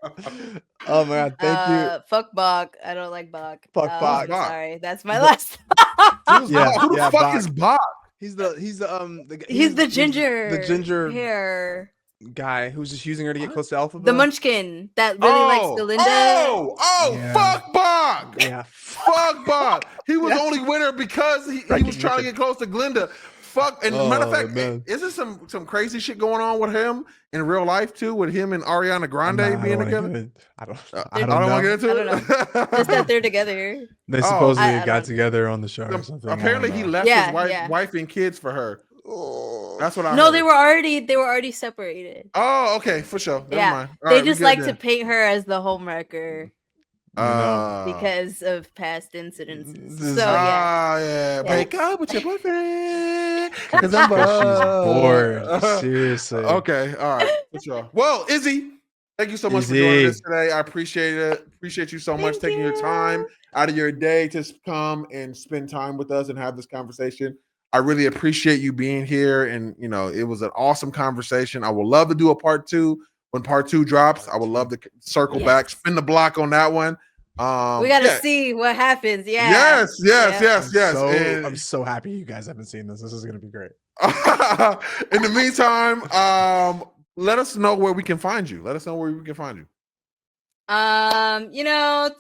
Oh my god, thank you. Fuck Bach. I don't like Bach. Fuck Bach. Sorry, that's my last. Who's Yeah, Bach? Who the yeah, fuck Bach. is Bach? He's the he's the ginger hair guy who's just using her to get close to Elphaba. The munchkin that really likes Glinda. Yeah. Fuck Bach. Yeah. Fuck Bach. He was only with her because he was trying to get close to Glinda. Fuck. And matter of fact, isn't some crazy shit going on with him in real life too? With him and Ariana Grande being together? I don't want to get into it. Just that they're together. They supposedly got together on the show or something. Apparently he left his wife and kids for her. That's what I heard. They were already separated. Oh, okay, for sure. Never mind. They just like to paint her as the homewrecker. Because of past incidents. Break up with your boyfriend because I'm bored. Seriously. Okay, all right. For sure. Well, Izzy, thank you so much for joining us today. I appreciate it. Appreciate you so much taking your time out of your day to come and spend time with us and have this conversation. I really appreciate you being here, and it was an awesome conversation. I would love to do a part 2. When part 2 drops, I would love to circle back, spin the block on that one. We got to see what happens. Yes. I'm so happy you guys haven't seen this. This is going to be great. In the meantime, let us know where we can find you. Let us know where we can find you.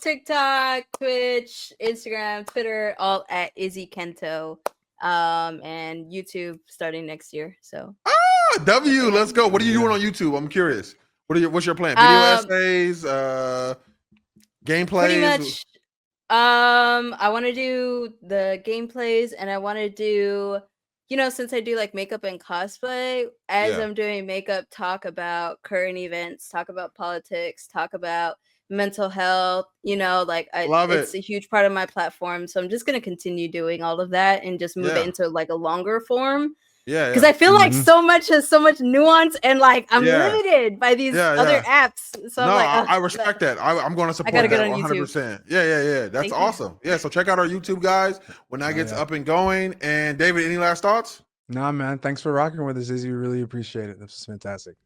TikTok, Twitch, Instagram, Twitter, all at IzzyKento. And YouTube starting next year. So let's go. What are you doing on YouTube? I'm curious. What's your plan? Video essays, gameplays? Pretty much. I want to do the gameplays, and I want to do, since I do like makeup and cosplay, as I'm doing makeup, talk about current events, talk about politics, talk about mental health, it's a huge part of my platform. So I'm just going to continue doing all of that and just move it into like a longer form. Because I feel like so much nuance, and like I'm limited by these other apps. So I respect that. I'm going to support that 100%. Yeah. That's awesome. Yeah, so check out our YouTube, guys, when that gets up and going. And David, any last thoughts? Nah, man. Thanks for rocking with us, Izzy. We really appreciate it. This was fantastic.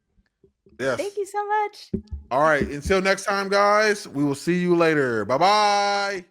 Yes. Thank you so much. All right. Until next time, guys, we will see you later. Bye-bye.